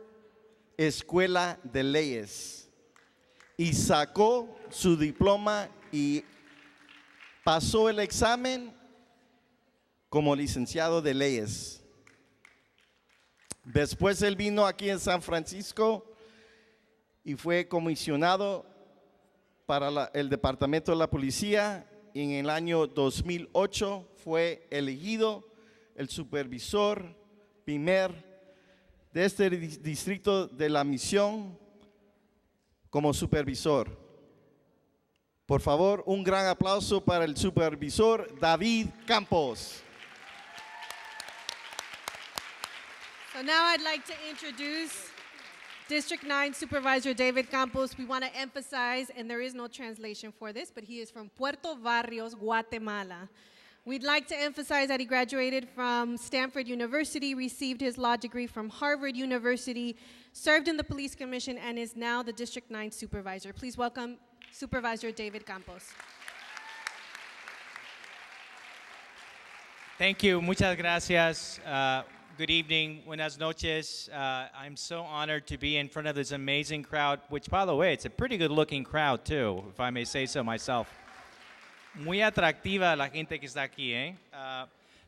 Escuela de Leyes y sacó su diploma y pasó el examen como licenciado de leyes. Después él vino aquí en San Francisco y fue comisionado para el Departamento de la Policía y en el año 2008 fue elegido el supervisor primer de este distrito de la Misión como supervisor. Por favor, un gran aplauso para el supervisor David Campos. So now I'd like to introduce District 9 Supervisor David Campos. We want to emphasize, and there is no translation for this, but he is from Puerto Barrios, Guatemala. We'd like to emphasize that he graduated from Stanford University, received his law degree from Harvard University, served in the Police Commission, and is now the District 9 Supervisor. Please welcome Supervisor David Campos. Thank you. Muchas gracias. Good evening. Buenas noches. I'm so honored to be in front of this amazing crowd, which, by the way, it's a pretty good-looking crowd, too, if I may say so myself. Muy atractiva la gente que está aquí, eh?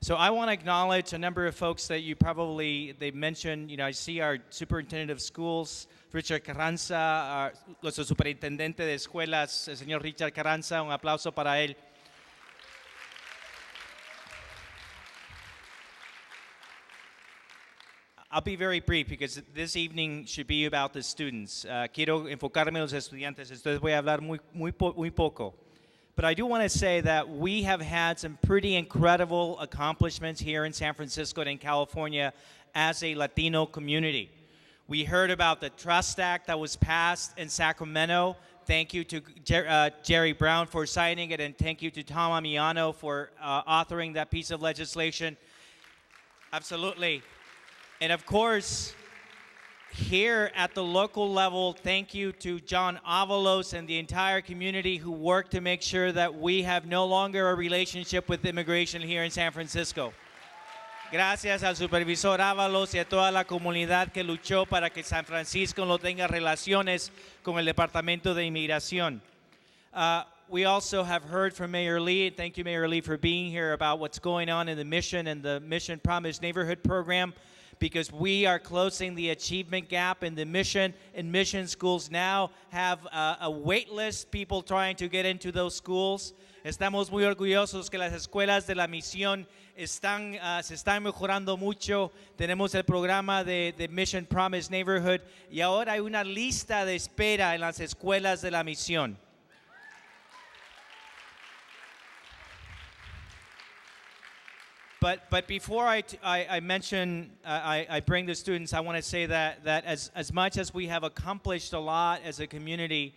So I want to acknowledge a number of folks that they mentioned. You know, I see our superintendent of schools, Richard Carranza, nuestro superintendente de escuelas, el señor Richard Carranza. Un aplauso para él. I'll be very brief because this evening should be about the students. Quiero enfocarme en los estudiantes, entonces voy a hablar muy poco. But I do want to say that we have had some pretty incredible accomplishments here in San Francisco and in California as a Latino community. We heard about the Trust Act that was passed in Sacramento. Thank you to Jerry Brown for signing it, and thank you to Tom Amiano for authoring that piece of legislation. Absolutely. And of course, here at the local level, thank you to John Avalos and the entire community who worked to make sure that we have no longer a relationship with immigration here in San Francisco. Gracias al supervisor Avalos y a toda la comunidad que luchó para que San Francisco no tenga relaciones con el Departamento de Inmigración. We also have heard from Mayor Lee. Thank you, Mayor Lee, for being here about what's going on in the Mission and the Mission Promise Neighborhood Program, because we are closing the achievement gap in the Mission, and Mission schools now have a wait list, people trying to get into those schools. Estamos muy orgullosos que las escuelas de la Misión se están mejorando mucho. Tenemos el programa de Mission Promise Neighborhood y ahora hay una lista de espera en las escuelas de la Misión. But before I mention, I bring the students, I want to say that as much as we have accomplished a lot as a community,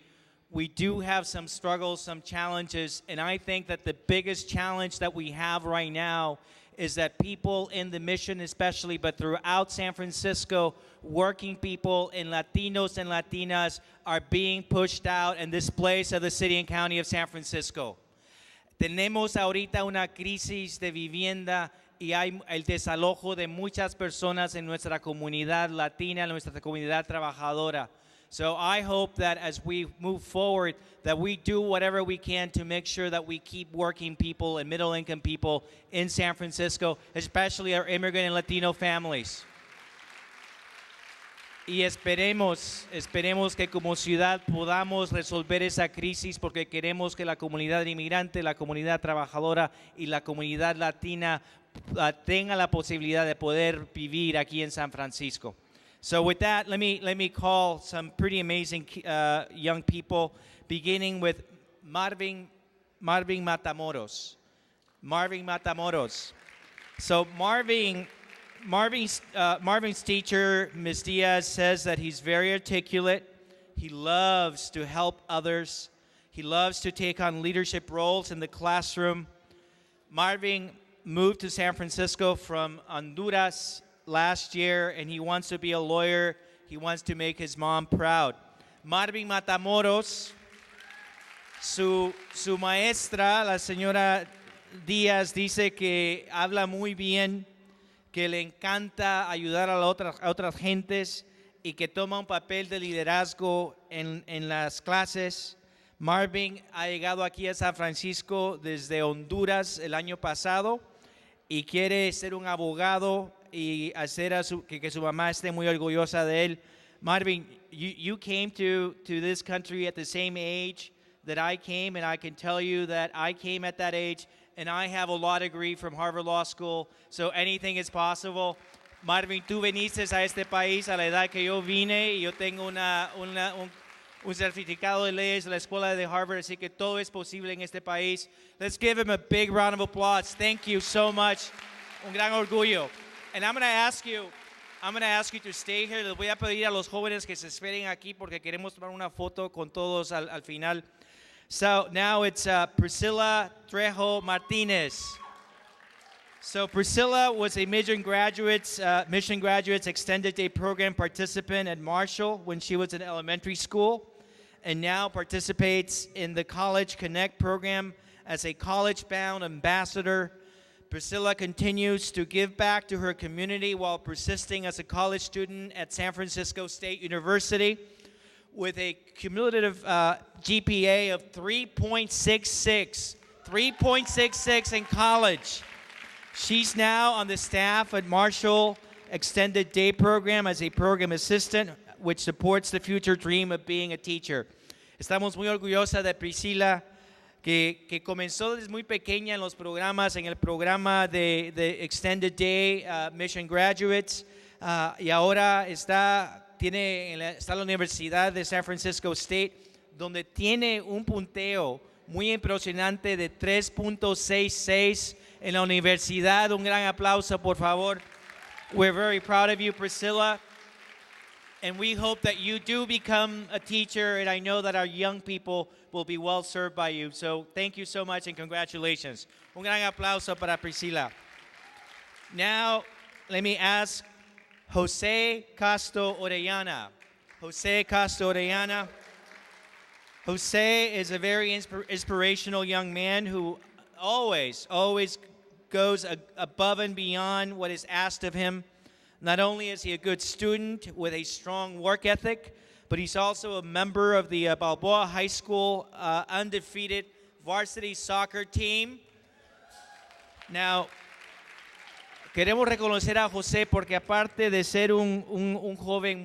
we do have some struggles, some challenges, and I think that the biggest challenge that we have right now is that people in the mission especially, but throughout San Francisco, working people and Latinos and Latinas are being pushed out and displaced of the city and county of San Francisco. Tenemos ahorita una crisis de vivienda y hay el desalojo de muchas personas en nuestra comunidad latina, en nuestra comunidad trabajadora. So I hope that as we move forward, that we do whatever we can to make sure that we keep working people and middle-income people in San Francisco, especially our immigrant and Latino families. Y esperemos que como ciudad podamos resolver esa crisis porque queremos que la comunidad inmigrante, la comunidad trabajadora y la comunidad latina tenga la posibilidad de poder vivir aquí en San Francisco. So with that, let me call some pretty amazing young people, beginning with Marvin Matamoros. Marvin Matamoros. So Marvin's teacher, Ms. Diaz, says that he's very articulate. He loves to help others. He loves to take on leadership roles in the classroom. Marvin moved to San Francisco from Honduras last year, and he wants to be a lawyer. He wants to make his mom proud. Marvin Matamoros, su maestra, la señora Díaz, dice que habla muy bien, que le encanta ayudar a otras gentes y que toma un papel de liderazgo en las clases. Marvin ha llegado aquí a San Francisco desde Honduras el año pasado y quiere ser un abogado y hacer que su mamá esté muy orgullosa de él. Marvin, you came to this country at the same age that I came, and I can tell you that I came at that age, and I have a law degree from Harvard Law School, so anything is possible. Marvin, tú viniste a este país a la edad que yo vine, y yo tengo un certificado de leyes de la escuela de Harvard, así que todo es posible en este país. Let's give him a big round of applause. Thank you so much. Un gran orgullo. And I'm going to ask you to stay here. Les voy a pedir a los jóvenes que se esperen aquí porque queremos tomar una foto con todos al final. So now it's Priscilla Trejo Martinez. So Priscilla was a Mission Graduates Extended Day Program participant at Marshall when she was in elementary school, and now participates in the College Connect program as a college-bound ambassador. Priscilla continues to give back to her community while persisting as a college student at San Francisco State University with a cumulative GPA of 3.66 in college. She's now on the staff at Marshall Extended Day Program as a program assistant, which supports the future dream of being a teacher. Estamos muy orgullosa de Priscilla, que comenzó desde muy pequeña en los programas, en el programa de Extended Day Mission Graduates, y ahora está en la Universidad de San Francisco State, donde tiene un punteo muy impresionante de 3.66 en la universidad. Un gran aplauso, por favor. We're very proud of you, Priscilla. And we hope that you do become a teacher, and I know that our young people will be well served by you. So thank you so much and congratulations. Un gran aplauso para Priscilla. Now, let me ask Jose Castro Orellana. Jose Castro Orellana. Jose is a very inspirational young man who always goes above and beyond what is asked of him. Not only is he a good student with a strong work ethic, but he's also a member of the Balboa High School undefeated varsity soccer team. Now, queremos reconocer a José porque aparte de ser un joven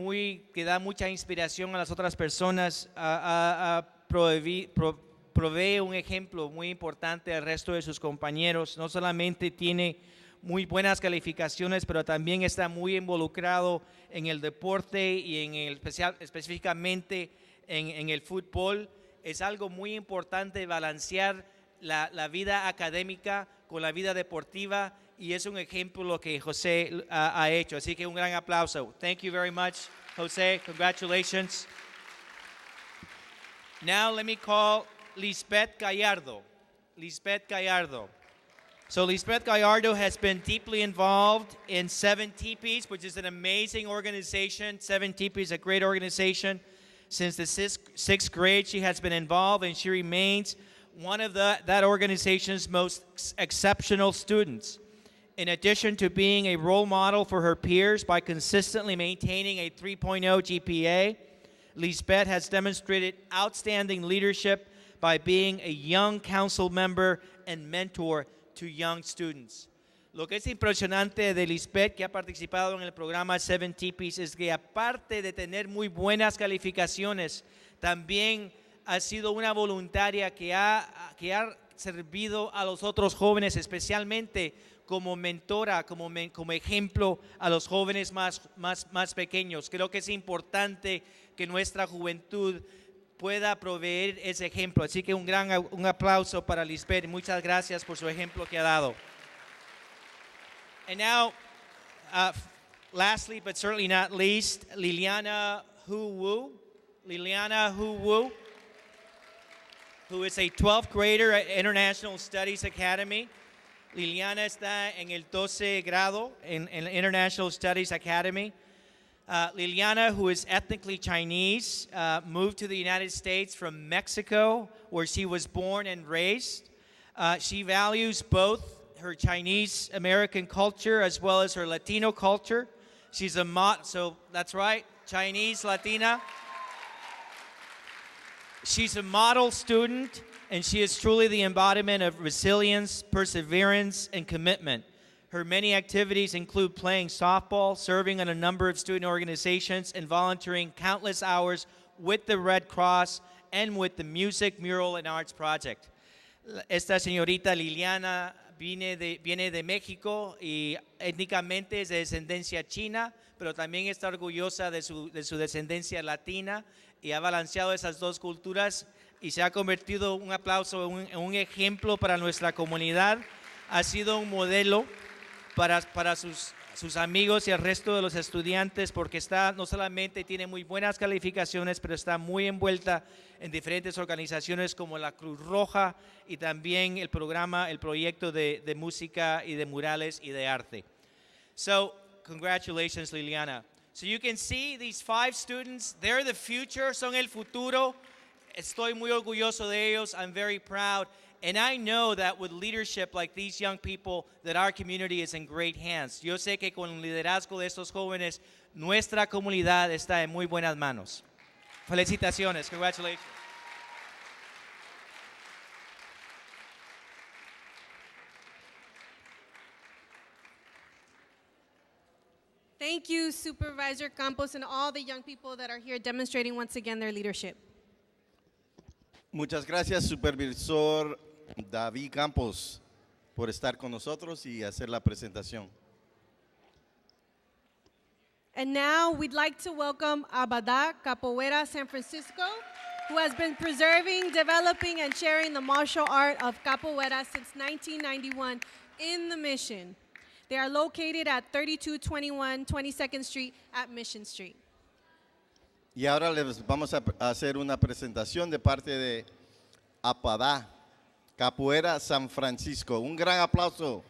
que da mucha inspiración a las otras personas, provee un ejemplo muy importante al resto de sus compañeros. No solamente tiene muy buenas calificaciones, pero también está muy involucrado en el deporte y específicamente en el fútbol. Es algo muy importante balancear la vida académica con la vida deportiva y es un ejemplo lo que José ha hecho. Así que un gran aplauso. Thank you very much, José. Congratulations. Now let me call Lisbeth Gallardo. Lisbeth Gallardo. So Lisbeth Gallardo has been deeply involved in 7 Tipis, which is an amazing organization. 7 Tipis is a great organization. Since the 6th grade, she has been involved, and she remains one of that organization's most exceptional students. In addition to being a role model for her peers by consistently maintaining a 3.0 GPA, Lisbeth has demonstrated outstanding leadership by being a young council member and mentor to young students. Lo que es impresionante de Lisbeth, que ha participado en el programa 7 Tipis, es que aparte de tener muy buenas calificaciones, también ha sido una voluntaria que ha servido a los otros jóvenes, especialmente como mentora, como ejemplo a los jóvenes más pequeños. Creo que es importante que nuestra juventud pueda proveer ese ejemplo. Así que un aplauso para Lisbeth. Muchas gracias por su ejemplo que ha dado. And now, lastly but certainly not least, Liliana Hu Wu. Liliana Hu Wu, who is a 12th grader at International Studies Academy. Liliana está en el 12 grado en International Studies Academy. Liliana, who is ethnically Chinese, moved to the United States from Mexico, where she was born and raised. She values both her Chinese American culture as well as her Latino culture. She's so that's right, Chinese, Latina. She's a model student, and she is truly the embodiment of resilience, perseverance, and commitment. Her many activities include playing softball, serving on a number of student organizations, and volunteering countless hours with the Red Cross and with the Music, Mural, and Arts Project. Esta señorita Liliana viene de México y étnicamente es de descendencia china, pero también está orgullosa de su descendencia latina y ha balanceado esas dos culturas y se ha convertido, un aplauso, en un ejemplo para nuestra comunidad. Ha sido un modelo para sus amigos y el resto de los estudiantes, porque no solamente tiene muy buenas calificaciones, pero está muy envuelta en diferentes organizaciones como la Cruz Roja y también el proyecto de música y de murales y de arte. So, congratulations, Liliana. So you can see these 5 students, they're the future, son el futuro. Estoy muy orgulloso de ellos. I'm very proud. And I know that with leadership like these young people, that our community is in great hands. Yo sé que con el liderazgo de estos jóvenes, nuestra comunidad está en muy buenas manos. Felicitaciones. Congratulations. Thank you, Supervisor Campos, and all the young people that are here demonstrating once again their leadership. Muchas gracias, Supervisor David Campos, por estar con nosotros y hacer la presentación. And now we'd like to welcome Abada Capoeira San Francisco, who has been preserving, developing, and sharing the martial art of capoeira since 1991 in the Mission. They are located at 3221 22nd Street at Mission Street. Y ahora les vamos a hacer una presentación de parte de Apadá, Capoeira San Francisco. Un gran aplauso.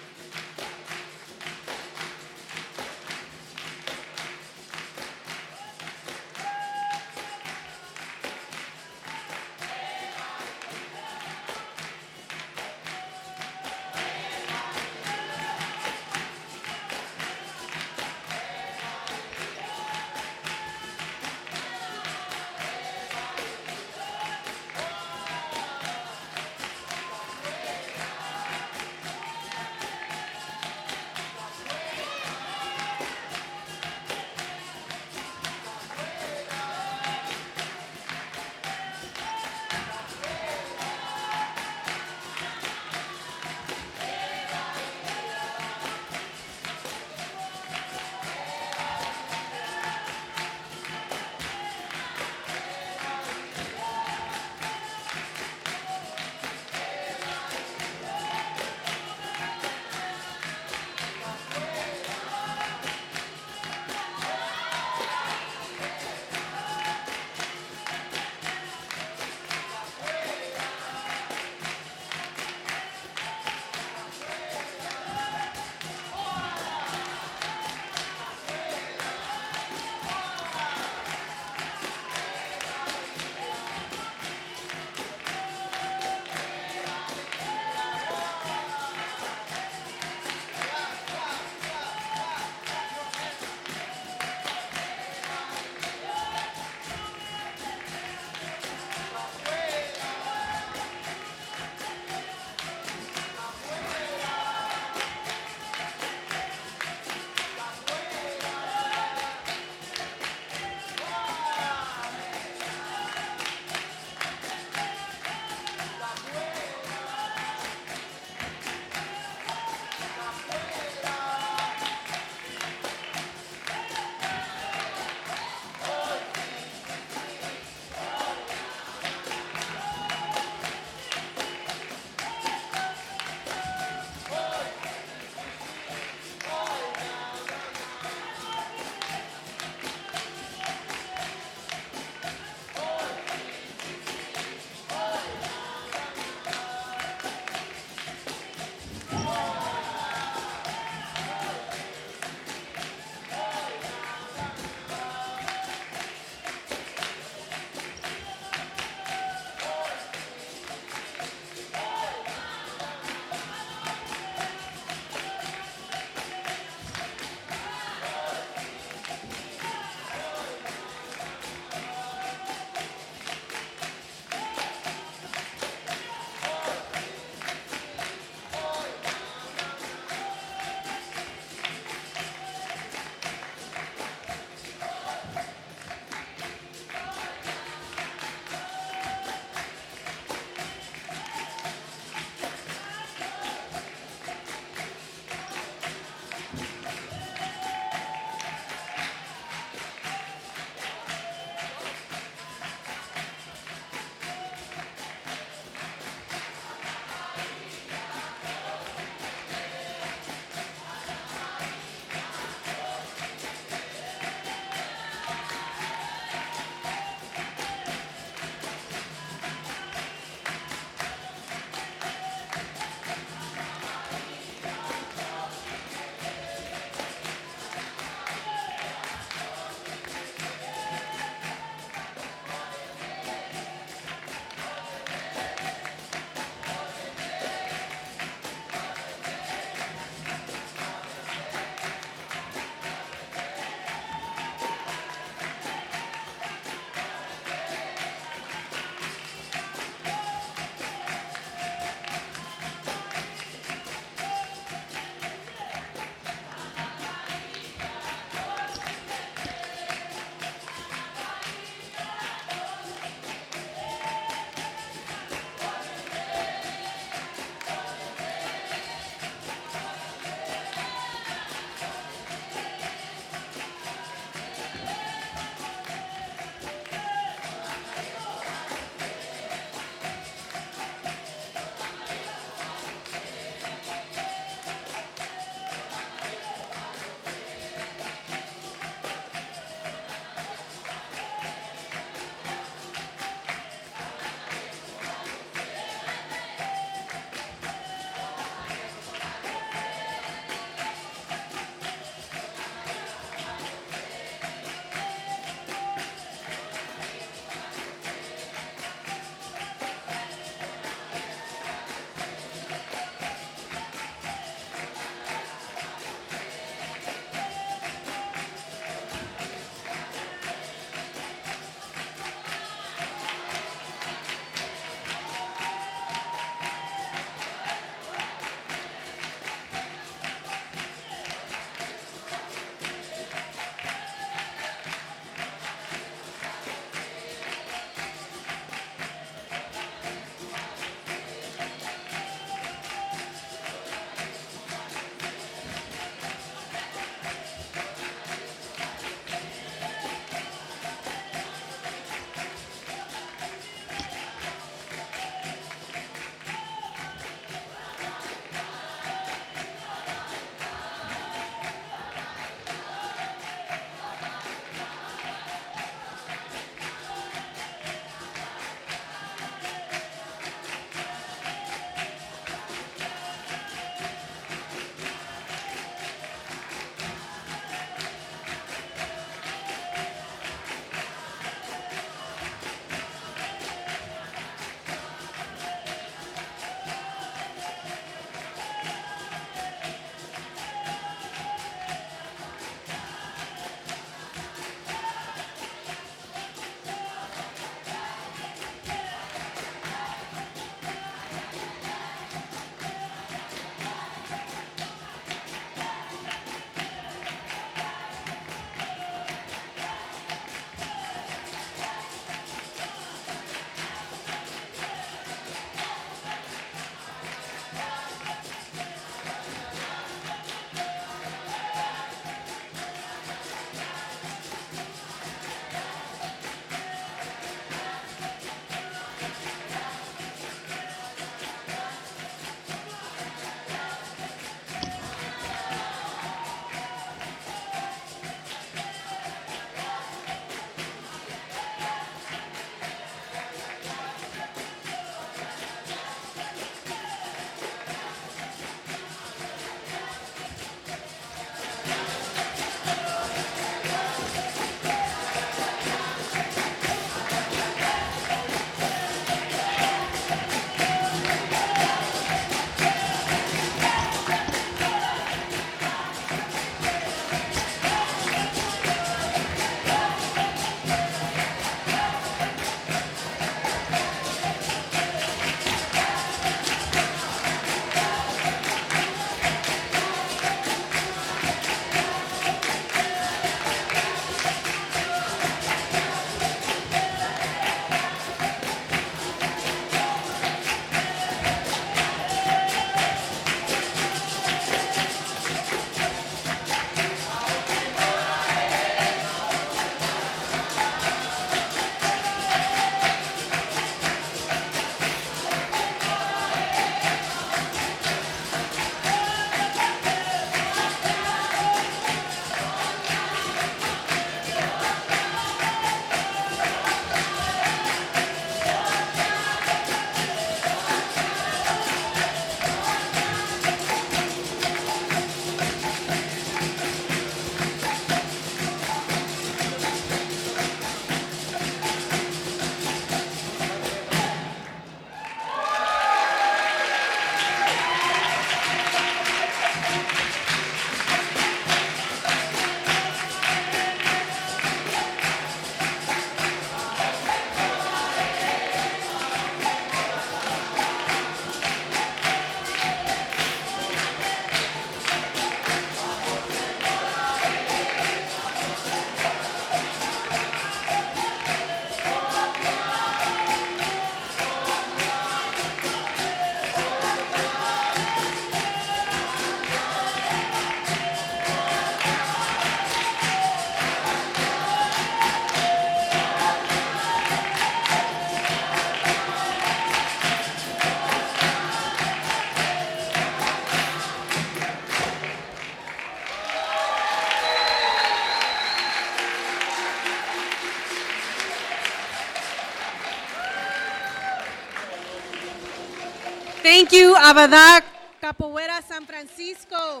Thank you, Abadá Capoeira San Francisco.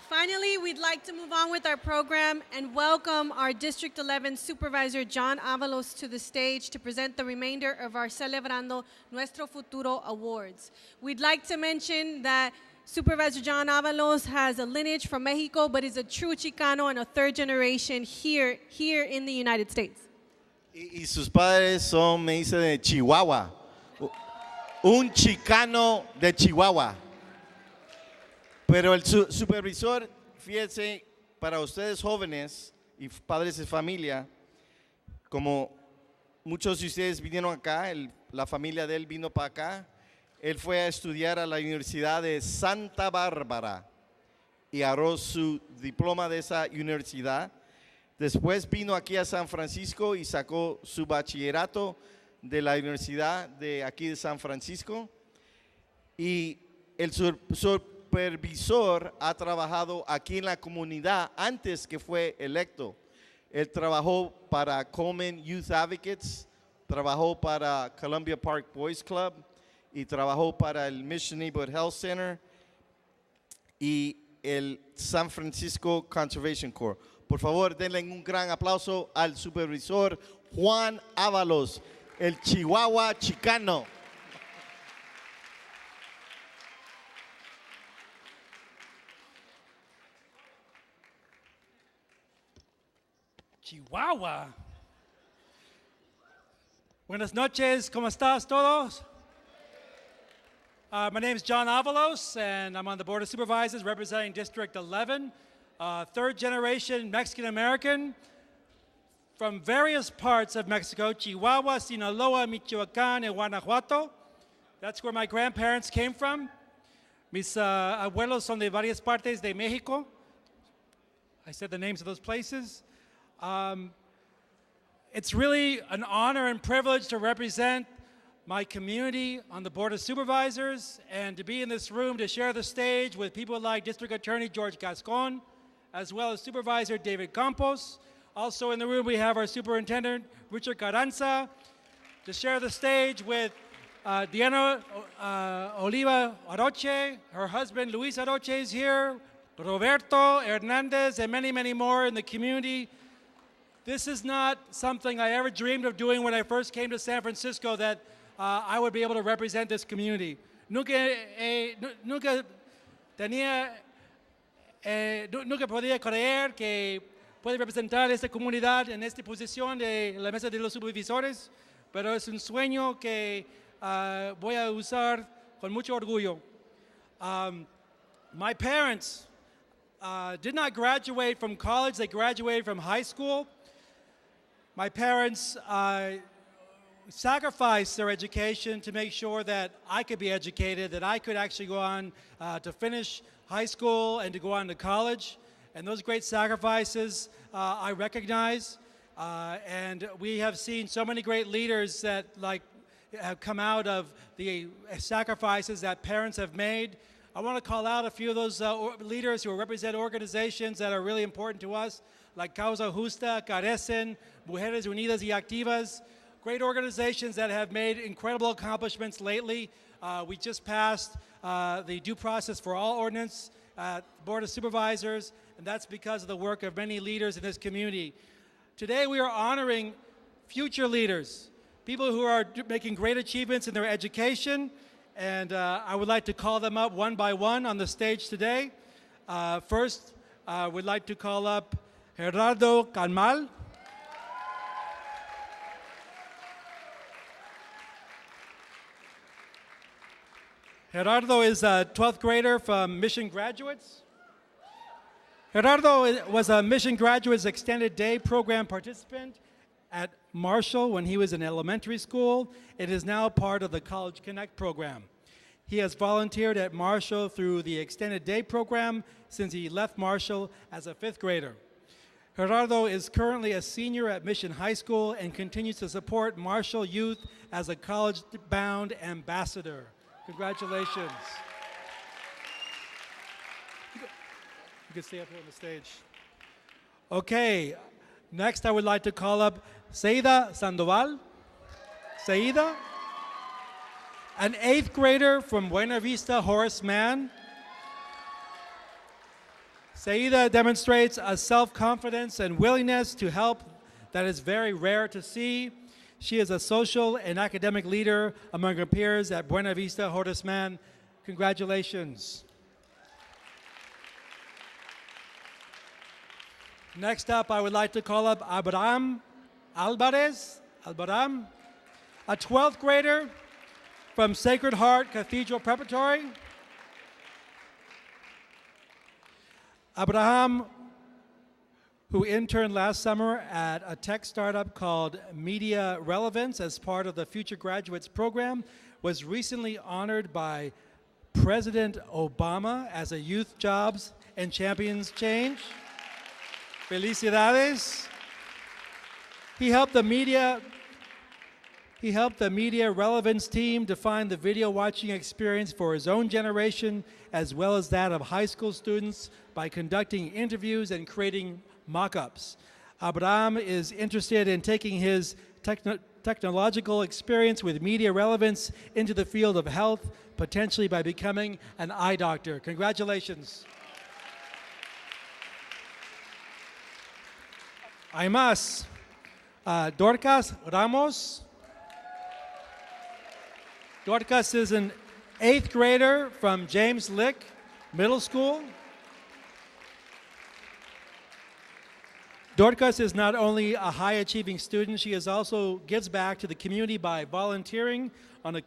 Finally, we'd like to move on with our program and welcome our District 11 Supervisor John Avalos to the stage to present the remainder of our Celebrando Nuestro Futuro Awards. We'd like to mention that Supervisor John Avalos has a lineage from Mexico, but is a true Chicano and a third generation here in the United States. Y sus padres son, me dice, de Chihuahua. Un chicano de Chihuahua. Pero el supervisor, fíjense, para ustedes jóvenes y padres de familia, como muchos de ustedes vinieron acá, la familia de él vino para acá, él fue a estudiar a la Universidad de Santa Bárbara y agarró su diploma de esa universidad. Después vino aquí a San Francisco y sacó su bachillerato de la Universidad de aquí de San Francisco. Y el supervisor ha trabajado aquí en la comunidad antes que fue electo. Él trabajó para Coleman Youth Advocates, trabajó para Columbia Park Boys Club y trabajó para el Mission Neighborhood Health Center y el San Francisco Conservation Corps. Por favor, denle un gran aplauso al supervisor Juan Ábalos, el Chihuahua Chicano. Chihuahua. Buenas noches, ¿cómo estás todos? My name is John Avalos, and I'm on the Board of Supervisors representing District 11, third generation Mexican American from various parts of Mexico, Chihuahua, Sinaloa, Michoacán, and Guanajuato. That's where my grandparents came from. Mis abuelos son de varias partes de Mexico. I said the names of those places. It's really an honor and privilege to represent my community on the Board of Supervisors and to be in this room to share the stage with people like District Attorney George Gascon, as well as Supervisor David Campos. Also in the room we have our Superintendent Richard Carranza, to share the stage with Diana Oliva Aroche, her husband Luis Aroche is here, Roberto Hernandez, and many, many more in the community. This is not something I ever dreamed of doing when I first came to San Francisco, that I would be able to represent this community. Nunca podía creer que puede representar esta comunidad en esta posición de la mesa de los supervisores, pero es un sueño que voy a usar con mucho orgullo. My parents did not graduate from college, they graduated from high school. My parents sacrificed their education to make sure that I could be educated, that I could actually go on to finish high school and to go on to college. And those great sacrifices I recognize. And we have seen so many great leaders that have come out of the sacrifices that parents have made. I want to call out a few of those leaders who represent organizations that are really important to us, like Causa Justa, Carecen, Mujeres Unidas y Activas, great organizations that have made incredible accomplishments lately. We just passed the Due Process for All ordinance at the Board of Supervisors, and that's because of the work of many leaders in this community. Today we are honoring future leaders, people who are making great achievements in their education, and I would like to call them up one by one on the stage today. First, we'd like to call up Gerardo Calmal. Gerardo is a 12th grader from Mission Graduates. Gerardo was a Mission Graduates Extended Day Program participant at Marshall when he was in elementary school. It is now part of the College Connect program. He has volunteered at Marshall through the Extended Day program since he left Marshall as a 5th grader. Gerardo is currently a senior at Mission High School and continues to support Marshall youth as a college-bound ambassador. Congratulations. You can stay up here on the stage. Okay, next I would like to call up Saida Sandoval. Saida. An 8th grader from Buena Vista, Horace Mann. Saida demonstrates a self-confidence and willingness to help that is very rare to see. She is a social and academic leader among her peers at Buena Vista, Horace Mann. Congratulations. Next up, I would like to call up Abraham Alvarez, a 12th grader from Sacred Heart Cathedral Preparatory. Abraham, who interned last summer at a tech startup called Media Relevance as part of the Future Graduates program, was recently honored by President Obama as a Youth Jobs and Champions Change. Felicidades. He helped the Media Relevance team define the video watching experience for his own generation as well as that of high school students by conducting interviews and creating mock-ups. Abraham is interested in taking his technological experience with media relevance into the field of health, potentially by becoming an eye doctor. Congratulations. Hay más. Dorcas Ramos. Dorcas is an 8th grader from James Lick Middle School. Dorcas is not only a high-achieving student, she also gives back to the community by volunteering on a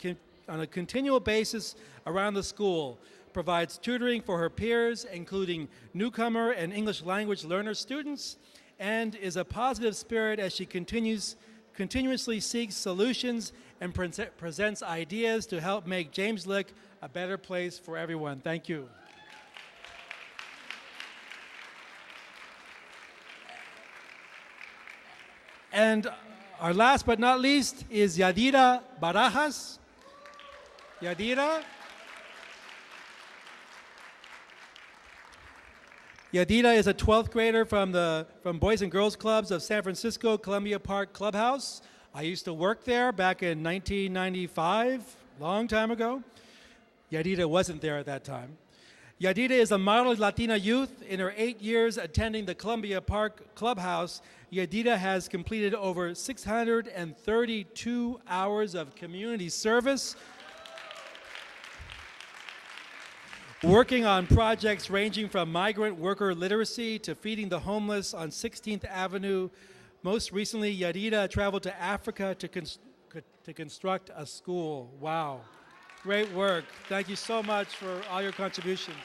continual basis around the school, provides tutoring for her peers, including newcomer and English language learner students, and is a positive spirit as she continuously seeks solutions and presents ideas to help make James Lick a better place for everyone. Thank you. And our last but not least is Yadira Barajas. Yadira is a 12th grader from Boys and Girls Clubs of San Francisco, Columbia Park Clubhouse. I used to work there back in 1995, long time ago. Yadira wasn't there at that time. Yadira is a model Latina youth. In her 8 years attending the Columbia Park Clubhouse, Yadira has completed over 632 hours of community service, working on projects ranging from migrant worker literacy to feeding the homeless on 16th Avenue. Most recently, Yadira traveled to Africa to construct a school. Wow. Great work. Thank you so much for all your contributions.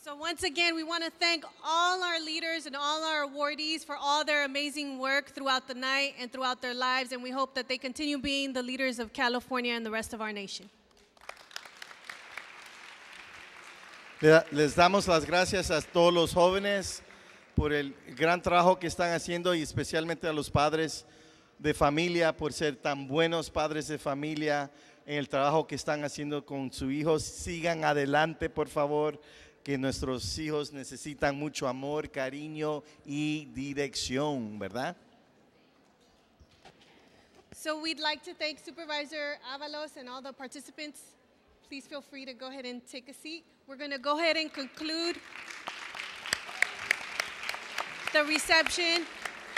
So once again, we want to thank all our leaders and all our awardees for all their amazing work throughout the night and throughout their lives, and we hope that they continue being the leaders of California and the rest of our nation. Les damos las gracias a todos los jóvenes por el gran trabajo que están haciendo y especialmente a los padres de familia por ser tan buenos padres de familia en el trabajo que están haciendo con sus hijos. Sigan adelante, por favor, que nuestros hijos necesitan mucho amor, cariño y dirección, ¿verdad? So we'd like to thank Supervisor Avalos and all the participants. Please feel free to go ahead and take a seat. We're going to go ahead and conclude. The reception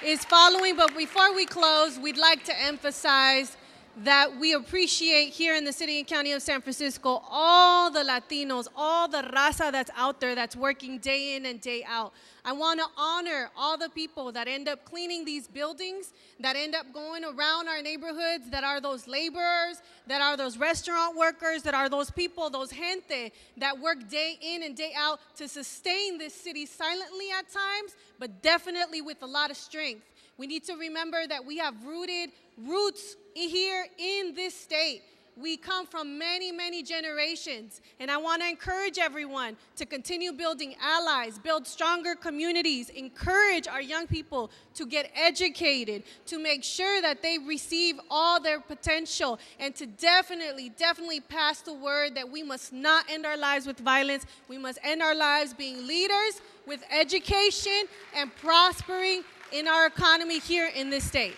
is following, but before we close, we'd like to emphasize that we appreciate here in the city and county of San Francisco all the Latinos, all the raza that's out there that's working day in and day out. I want to honor all the people that end up cleaning these buildings, that end up going around our neighborhoods, that are those laborers, that are those restaurant workers, that are those people, those gente that work day in and day out to sustain this city silently at times, but definitely with a lot of strength. We need to remember that we have roots here in this state. We come from many, many generations. And I want to encourage everyone to continue building allies, build stronger communities, encourage our young people to get educated, to make sure that they receive all their potential, and to definitely pass the word that we must not end our lives with violence. We must end our lives being leaders with education and prospering in our economy here in this state.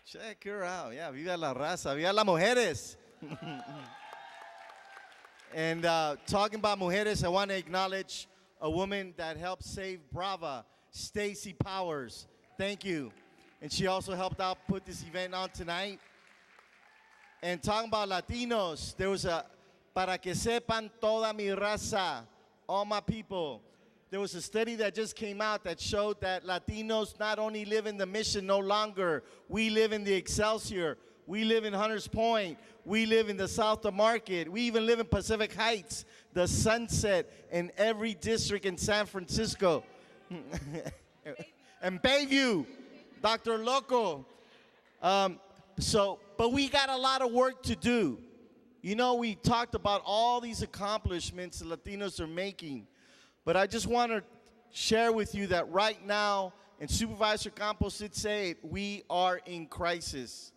Check her out. Yeah, viva la raza, viva las mujeres. And talking about mujeres, I want to acknowledge a woman that helped save Brava, Stacy Powers. Thank you. And she also helped out put this event on tonight. And talking about Latinos, there was a, para que sepan toda mi raza, all my people. There was a study that just came out that showed that Latinos not only live in the Mission no longer, we live in the Excelsior, we live in Hunters Point, we live in the South of Market, we even live in Pacific Heights, the Sunset, in every district in San Francisco. And Bayview, Dr. Loco. But we got a lot of work to do. You know, we talked about all these accomplishments the Latinos are making. But I just want to share with you that right now, and Supervisor Campos did say it, we are in crisis.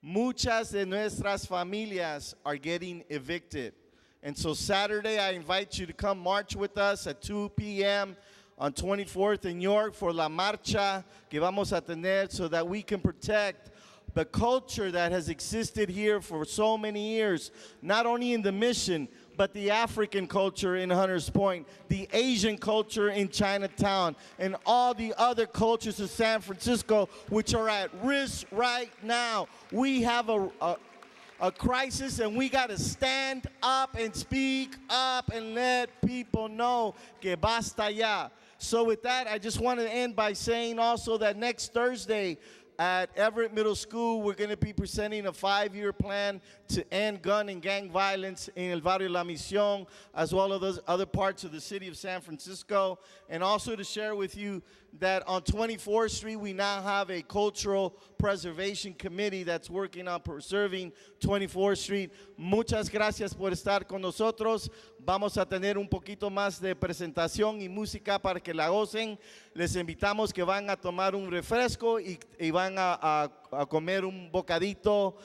Muchas de nuestras familias are getting evicted. And so Saturday, I invite you to come march with us at 2 p.m. on 24th in York for la marcha que vamos a tener so that we can protect the culture that has existed here for so many years, not only in the Mission, but the African culture in Hunters Point, the Asian culture in Chinatown, and all the other cultures of San Francisco, which are at risk right now. We have a crisis, and we got to stand up and speak up and let people know que basta ya. So with that, I just want to end by saying also that next Thursday, at Everett Middle School, we're going to be presenting a 5-year plan to end gun and gang violence in El Barrio La Misión, as well as those other parts of the city of San Francisco. And also to share with you that on 24th Street, we now have a cultural preservation committee that's working on preserving 24th Street. Muchas gracias por estar con nosotros. Vamos a tener un poquito más de presentación y música para que la gocen. Les invitamos que van a tomar un refresco y van a comer un bocadito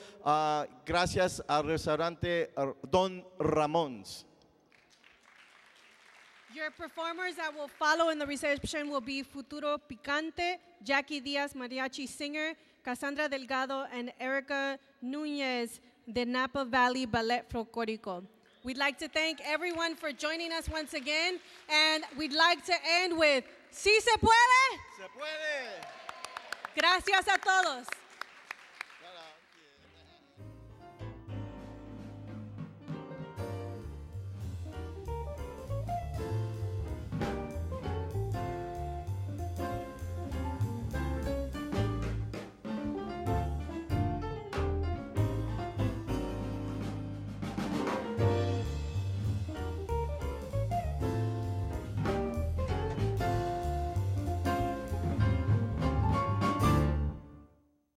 gracias al restaurante Don Ramon's. Your performers that will follow in the reception will be Futuro Picante, Jackie Diaz, mariachi singer, Cassandra Delgado, and Erica Nunez, the Napa Valley Ballet Folklorico. We'd like to thank everyone for joining us once again, and we'd like to end with, ¿Sí se puede? Se puede. Gracias a todos.